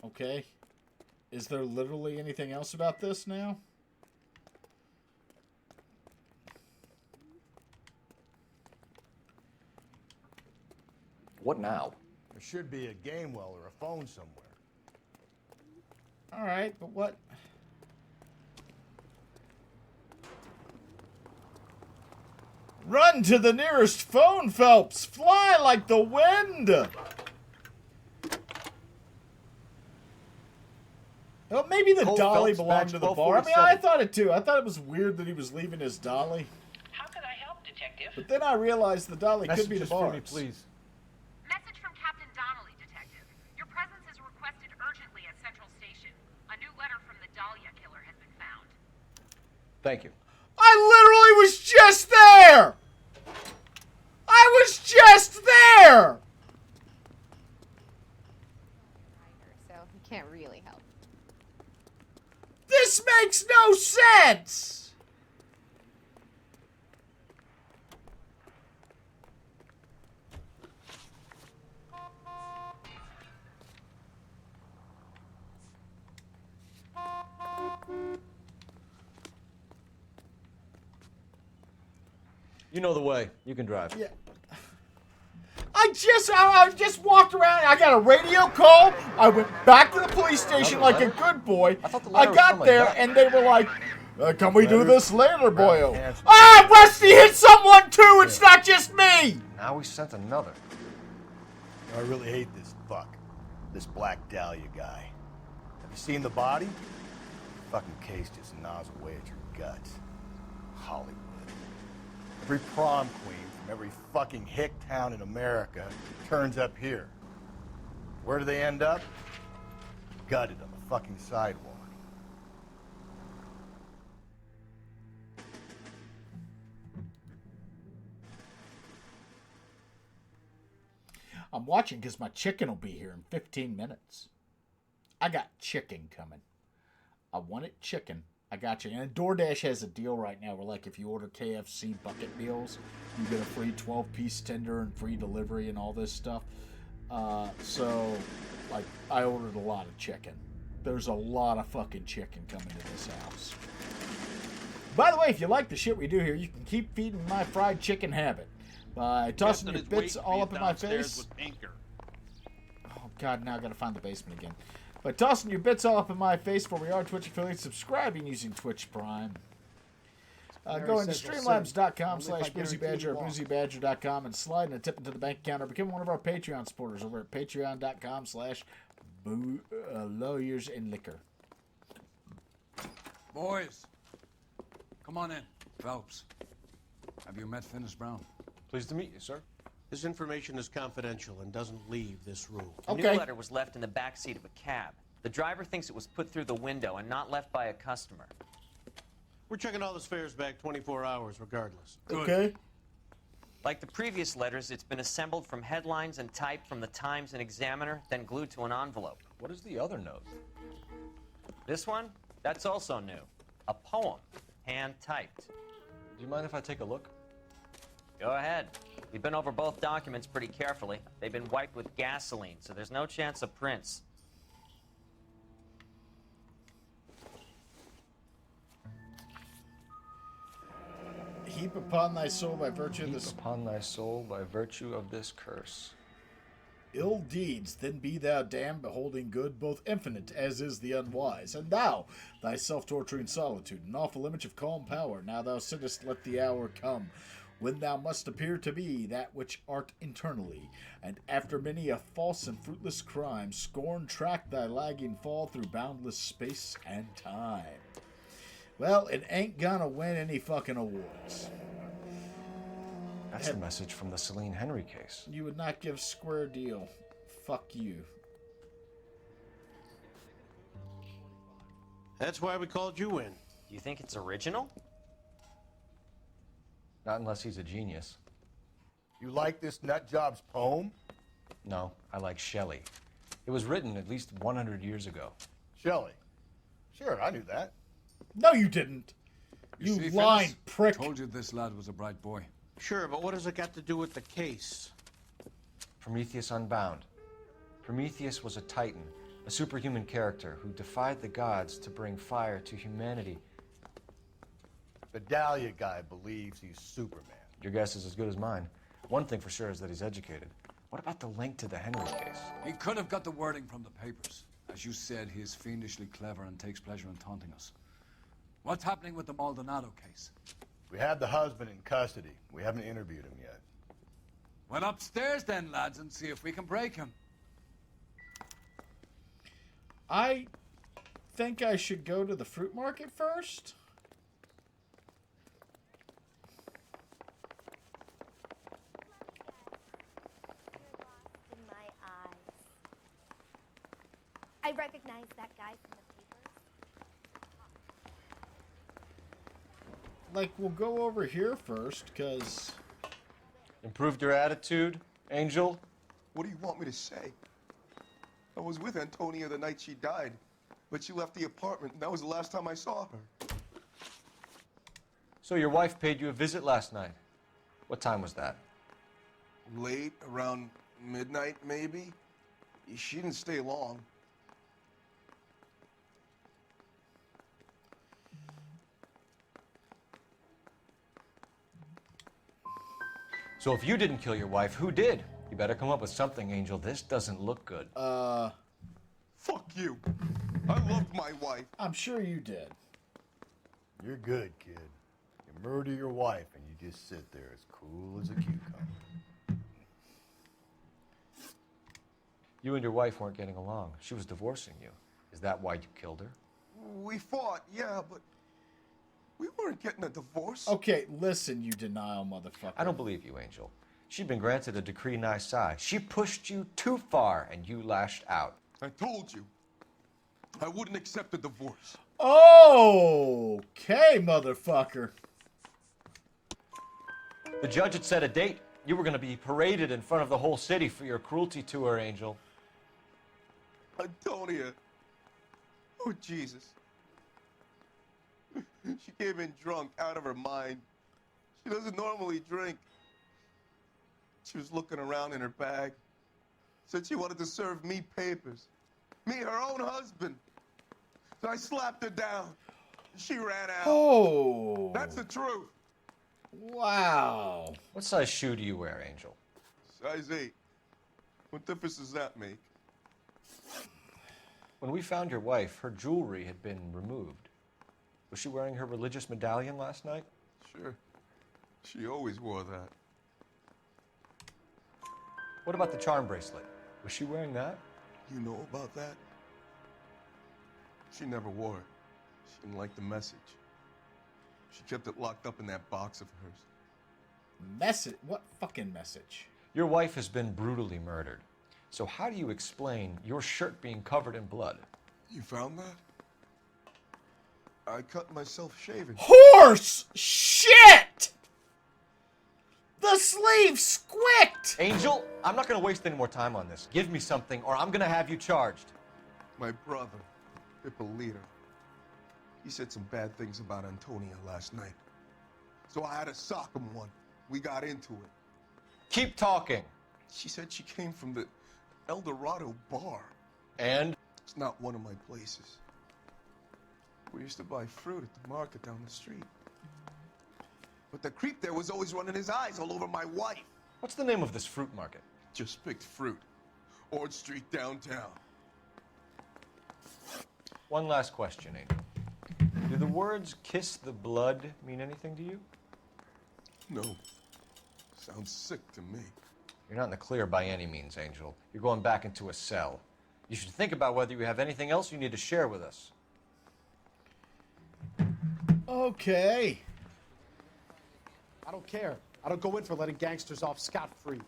Okay. Is there literally anything else about this now? What now? There should be a game well or a phone somewhere. All right, but what? Run to the nearest phone, Phelps. Fly like the wind. Well, maybe the Cole dolly Phelps, belonged badge to the bar. I mean, I 1247. thought it too. I thought it was weird that he was leaving his dolly. How can I help, Detective? But then I realized the dolly could be the Messages for bar. me, please. Message from Captain Donnelly, Detective. Your presence is requested urgently at Central Station. A new letter from the Dahlia killer has been found. Thank you. I literally was just there. I was just there. So he can't really help. This makes no sense. You know the way. You can drive. Yeah. I just walked around. I got a radio call. I went back to the police station like a good boy. I got there and they were like, "Can we do this later, boyo?" Ah, Rusty hit someone too. It's not just me. Now we sent another. I really hate this fuck. This Black Dahlia guy. Have you seen the body? Fucking case just gnaws away at your guts. Hollywood. Every prom queen from every fucking hick town in America turns up here. Where do they end up? Gutted on the fucking sidewalk. I'm watching because my chicken will be here in 15 minutes. I got chicken coming. I wanted chicken. I got you. And DoorDash has a deal right now where, like, if you order KFC bucket meals, you get a free 12-piece tender and free delivery and all this stuff. So, like, I ordered a lot of chicken. There's a lot of fucking chicken coming to this house. By the way, if you like the shit we do here, you can keep feeding my fried chicken habit by tossing your bits all up in my face. Oh, God, now I gotta find the basement again. By tossing your bits all up in my face for we are Twitch affiliates, subscribing using Twitch Prime. Go into streamlabs.com/Boozy Badger or BoozyBadger.com and slide in a tip into the bank account or become one of our Patreon supporters over at patreon.com/lawyers and liquor. Boys, come on in. Phelps, have you met Finis Brown? Pleased to meet you, sir. This information is confidential and doesn't leave this room. A new letter was left in the back seat of a cab. The driver thinks it was put through the window and not left by a customer. We're checking all the fares back 24 hours regardless. Okay. Like the previous letters, it's been assembled from headlines and typed from the Times and Examiner, then glued to an envelope. What is the other note? This one? That's also new. A poem, hand-typed. Do you mind if I take a look? Go ahead. We've been over both documents pretty carefully. They've been wiped with gasoline, so there's no chance of prints. Heap upon thy soul by virtue of this. Heap upon thy soul by virtue of this curse. Ill deeds, then be thou damned, beholding good, both infinite as is the unwise. And thou, thy self-torturing solitude, an awful image of calm power, now thou sittest, let the hour come, when thou must appear to be that which art internally, and after many a false and fruitless crime, scorn track thy lagging fall through boundless space and time. Well, it ain't gonna win any fucking awards. That's the message from the Celine Henry case. You would not give square deal. Fuck you. That's why we called you in. You think it's original? Not unless he's a genius. You like this nutjob's poem? No, I like Shelley. It was written at least 100 years ago. Shelley? Sure, I knew that. No, you didn't. You see, lying Finis? prick. Told you this lad was a bright boy. Sure, but what has it got to do with the case? Prometheus Unbound. Prometheus was a titan, a superhuman character who defied the gods to bring fire to humanity. The Dahlia guy believes he's Superman. Your guess is as good as mine. One thing for sure is that he's educated. What about the link to the Henry case? He could have got the wording from the papers. As you said, he is fiendishly clever and takes pleasure in taunting us. What's happening with the Maldonado case? We have the husband in custody. We haven't interviewed him yet. Well, upstairs then, lads, and see if we can break him. I think I should go to the fruit market first. I recognize that guy from the papers. Like, we'll go over here first, because... Improved your attitude, Angel? What do you want me to say? I was with Antonia the night she died, but she left the apartment, and that was the last time I saw her. So your wife paid you a visit last night. What time was that? Late, around midnight, maybe. She didn't stay long. So if you didn't kill your wife, who did? You better come up with something, Angel. This doesn't look good. Fuck you. I loved my wife. I'm sure you did. You're good, kid. You murder your wife and you just sit there as cool as a cucumber. You and your wife weren't getting along. She was divorcing you. Is that why you killed her? We fought, yeah, but we weren't getting a divorce. Okay, listen, you denial motherfucker. I don't believe you, Angel. She'd been granted a decree nisi. She pushed you too far, and you lashed out. I told you. I wouldn't accept a divorce. Okay, motherfucker. The judge had set a date. You were going to be paraded in front of the whole city for your cruelty to her, Angel. Antonia. Oh, Jesus. She came in drunk, out of her mind. She doesn't normally drink. She was looking around in her bag, Said she wanted to serve me papers. Me, her own husband. So I slapped her down. She ran out. Oh. That's the truth. Wow. What size shoe do you wear, Angel? Size 8. What difference does that make? When we found your wife, her jewelry had been removed. Was she wearing her religious medallion last night? Sure. She always wore that. What about the charm bracelet? Was she wearing that? You know about that? She never wore it. She didn't like the message. She kept it locked up in that box of hers. Message? What fucking message? Your wife has been brutally murdered. So how do you explain your shirt being covered in blood? You found that? I cut myself shaving. Horse shit! The sleeve squicked! Angel, I'm not going to waste any more time on this. Give me something or I'm going to have you charged. My brother, Hippolyta, he said some bad things about Antonia last night. So I had to sock him one. We got into it. Keep talking. She said she came from the El Dorado bar. And? It's not one of my places. We used to buy fruit at the market down the street. But the creep there was always running his eyes all over my wife. What's the name of this fruit market? Just picked fruit. Ord Street downtown. One last question, Angel. Do the words kiss the blood mean anything to you? No. Sounds sick to me. You're not in the clear by any means, Angel. You're going back into a cell. You should think about whether you have anything else you need to share with us. Okay. I don't care. I don't go in for letting gangsters off scot-free.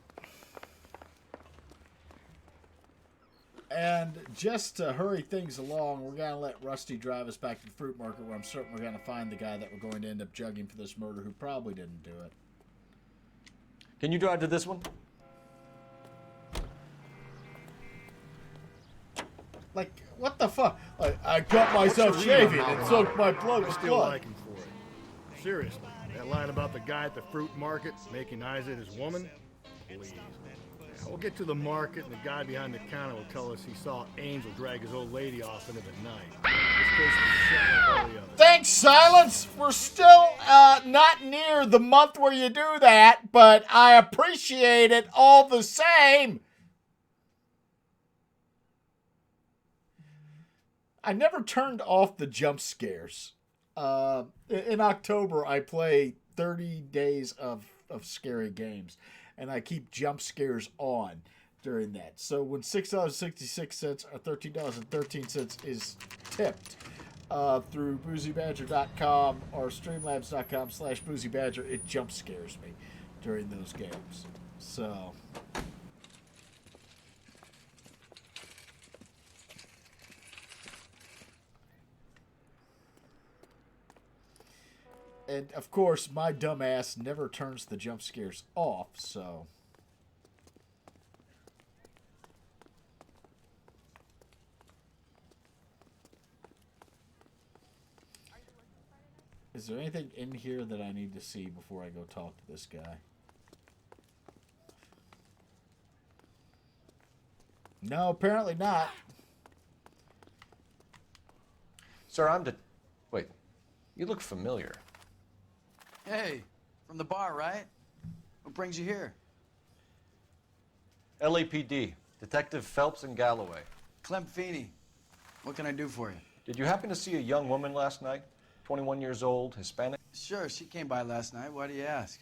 And just to hurry things along, we're going to let Rusty drive us back to the fruit market where I'm certain we're going to find the guy that we're going to end up jugging for this murder who probably didn't do it. Can you drive to this one? Like, what the fuck? Like, I cut myself shaving and soaked my blood with Still blood. like him for it. Seriously, that line about the guy at the fruit market making eyes at his woman? Please. We'll get to the market and the guy behind the counter will tell us he saw Angel drag his old lady off into the night. This case is shit like all the others. Thanks, Silence. We're still not near the month where you do that, but I appreciate it all the same. I never turned off the jump scares. In October, I play 30 days of scary games, and I keep jump scares on during that. So when $6.66 or $13.13 is tipped through boozybadger.com or streamlabs.com/boozybadger, it jump scares me during those games. So... And, of course, my dumb ass never turns the jump scares off, so... Is there anything in here that I need to see before I go talk to this guy? No, apparently not. Sir, Wait. You look familiar. Hey, from the bar, right? What brings you here? LAPD. Detective Phelps and Galloway. Clem Feeney. What can I do for you? Did you happen to see a young woman last night? 21 years old, Hispanic? Sure, she came by last night. Why do you ask?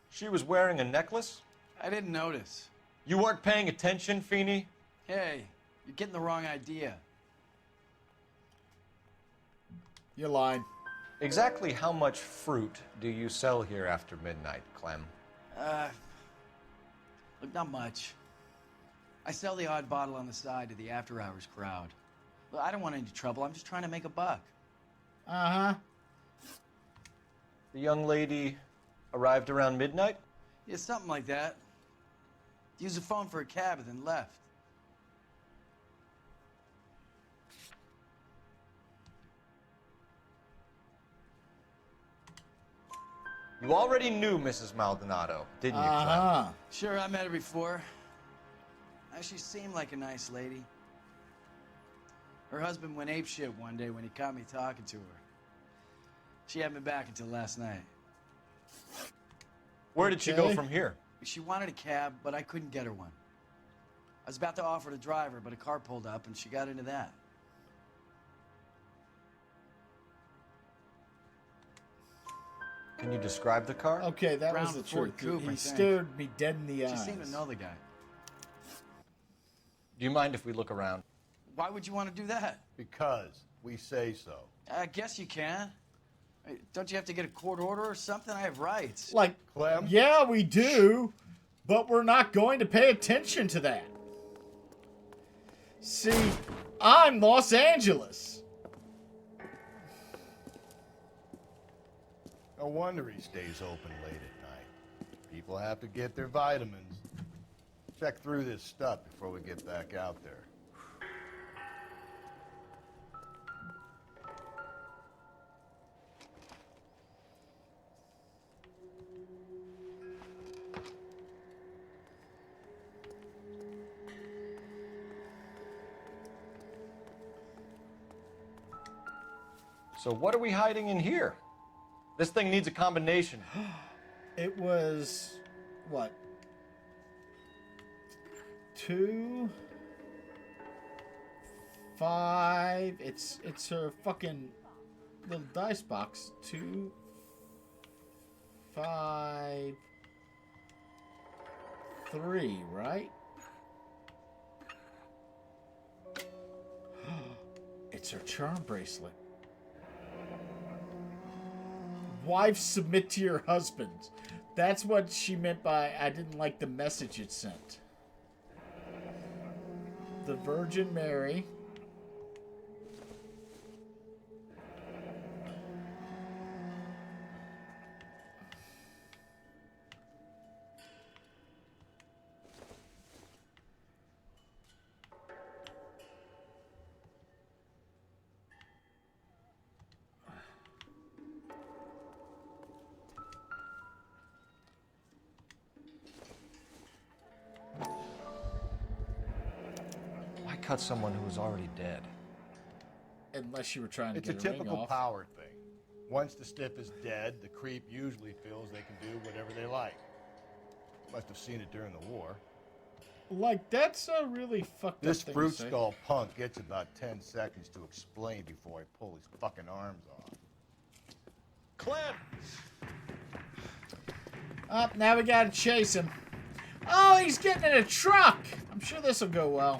She was wearing a necklace? I didn't notice. You weren't paying attention, Feeney? Hey, you're getting the wrong idea. You're lying. Exactly how much fruit do you sell here after midnight, Clem? Look, not much. I sell the odd bottle on the side to the after-hours crowd. Look, I don't want any trouble. I'm just trying to make a buck. Uh-huh. The young lady arrived around midnight? Yeah, something like that. Used the phone for a cab and then left. You already knew Mrs. Maldonado, didn't you, Clem? Sure, I met her before. She seemed like a nice lady. Her husband went apeshit one day when he caught me talking to her. She had me back until last night. Where did she go from here? She wanted a cab, but I couldn't get her one. I was about to offer to drive her, but a car pulled up and she got into that. Can you describe the car? Okay, that Brown was the Ford truth. Coupe, I He think. stared me dead in the She eyes. seemed to know the guy. Do you mind if we look around? Why would you want to do that? Because we say so. I guess you can. Don't you have to get a court order or something? I have rights. Like, Clem? yeah, we do, but we're not going to pay attention to that. See, I'm Los Angeles. No wonder he stays open late at night. People have to get their vitamins. Check through this stuff before we get back out there. So what are we hiding in here? This thing needs a combination. It was, what? 2, 5. It's her fucking little dice box. 2, 5, 3, right? It's her charm bracelet. Wives submit to your husbands. That's what she meant by I didn't like the message it sent. The Virgin Mary. Cut someone who was already dead. Unless you were trying to It's a get a ring typical off. power thing. Once the stiff is dead, the creep usually feels they can do whatever they like. Must have seen it during the war. Like, that's a really fucked This up thing fruit to say. skull punk gets about 10 seconds to explain before I pull his fucking arms off. Clem! Up, now we gotta chase him. Oh, he's getting in a truck! I'm sure this will go well.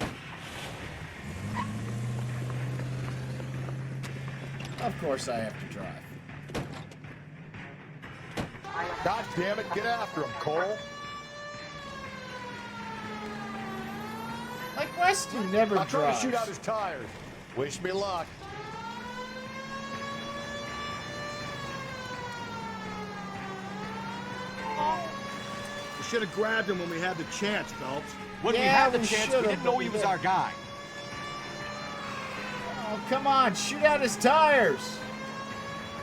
Of course I have to drive. God damn it, get after him, Cole. Like Westy never I'm trying drives. to shoot out his tires. Wish me luck. We should have grabbed him when we had the chance, Phelps. When we had the chance, we didn't know he was our guy. Oh, come on, shoot out his tires.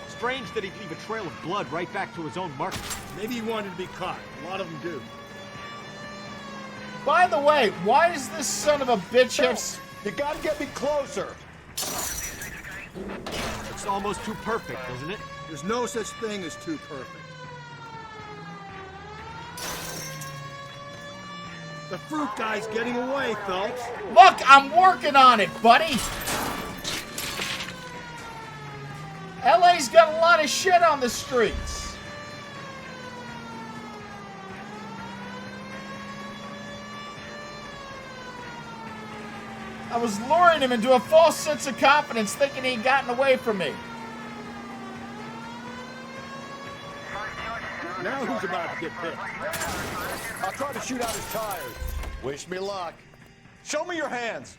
Strange that he'd leave a trail of blood right back to his own mark. Maybe he wanted to be caught. A lot of them do. By the way, why does this son of a bitch have... You gotta get me closer. It's almost too perfect, isn't it? There's no such thing as too perfect. The fruit guy's getting away, Phelps. Look, I'm working on it, buddy. LA's got a lot of shit on the streets. I was luring him into a false sense of confidence, thinking he'd gotten away from me. Now who's about to get picked? I'll try to shoot out his tires. Wish me luck. Show me your hands.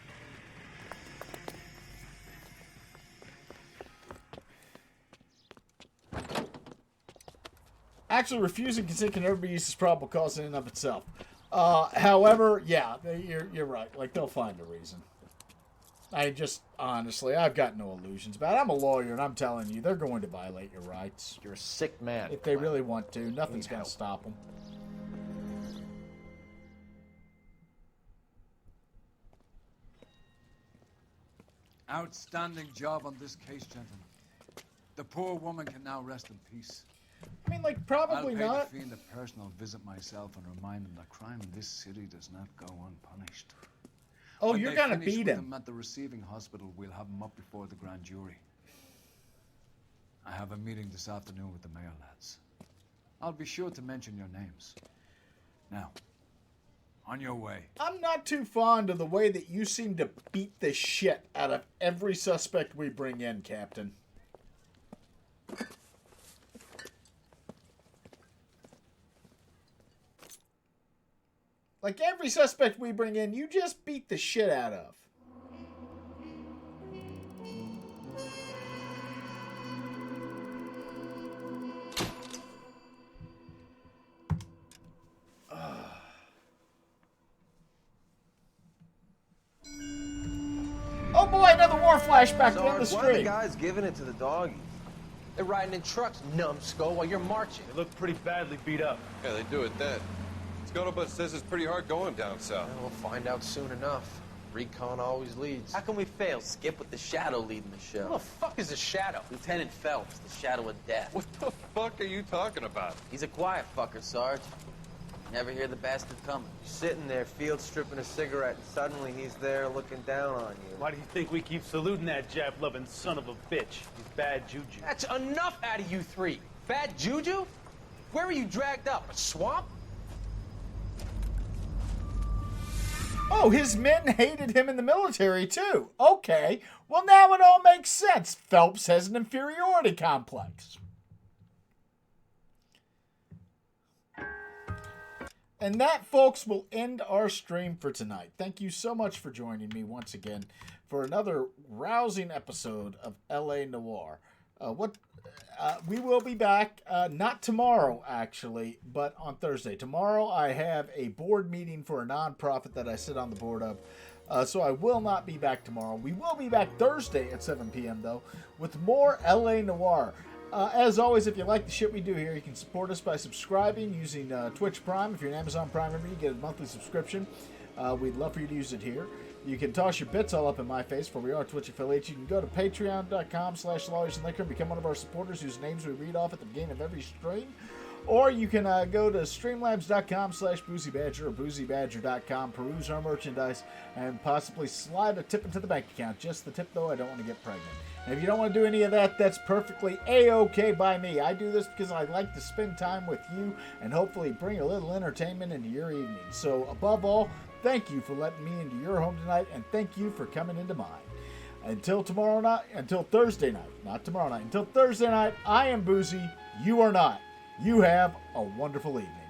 Actually, refusing consent can never be used as probable cause in and of itself. However, yeah, you're right. Like, they'll find a reason. I just, honestly, I've got no illusions about it. I'm a lawyer, and I'm telling you, they're going to violate your rights. You're a sick man. If they really want to. Nothing's going to stop them. Outstanding job on this case, gentlemen. The poor woman can now rest in peace. I mean, like, probably I'll not. pay the fiend a personal visit myself and remind him that crime in this city does not go unpunished. Oh, When you're they going to finish beat with him. At the receiving hospital, we'll have him up before the grand jury. I have a meeting this afternoon with the mayor lads. I'll be sure to mention your names. Now, on your way. I'm not too fond of the way that you seem to beat the shit out of every suspect we bring in, Captain. Like, every suspect we bring in, you just beat the shit out of. Oh boy, another war flashback down the Sarge, why are the street. guys giving it to the doggies? They're riding in trucks, numbskull, while you're marching. They look pretty badly beat up. Yeah, they do at that. Scuttlebutt says it's pretty hard going down south. We'll find out soon enough. Recon always leads. How can we fail? Skip with the Shadow leading the show. Who the fuck is the Shadow? Lieutenant Phelps, the Shadow of Death. What the fuck are you talking about? He's a quiet fucker, Sarge. Never hear the bastard coming. You're sitting there, field stripping a cigarette, and suddenly he's there looking down on you. Why do you think we keep saluting that Jap-loving son of a bitch? He's bad juju. That's enough out of you three. Bad juju? Where were you dragged up? A swamp? Oh, his men hated him in the military, too. Okay, well, now it all makes sense. Phelps has an inferiority complex. And that, folks, will end our stream for tonight. Thank you so much for joining me once again for another rousing episode of LA Noire. We will be back, not tomorrow, actually, but on Thursday. Tomorrow I have a board meeting for a nonprofit that I sit on the board of, so I will not be back tomorrow. We will be back Thursday at 7 p.m., though, with more LA Noire. As always, if you like the shit we do here, you can support us by subscribing using Twitch Prime. If you're an Amazon Prime member, you get a monthly subscription. We'd love for you to use it here. You can toss your bits all up in my face, for we are Twitch affiliates. You can go to patreon.com/LawyersAndLiquor and become one of our supporters whose names we read off at the beginning of every stream. Or you can go to streamlabs.com/Boozy Badger or BoozyBadger.com, peruse our merchandise, and possibly slide a tip into the bank account. Just the tip, though. I don't want to get pregnant. And if you don't want to do any of that, that's perfectly A-okay by me. I do this because I like to spend time with you and hopefully bring a little entertainment into your evening. So, above all, thank you for letting me into your home tonight, and thank you for coming into mine. Until Thursday night, not tomorrow night, until Thursday night, I am Boozy, you are not. You have a wonderful evening.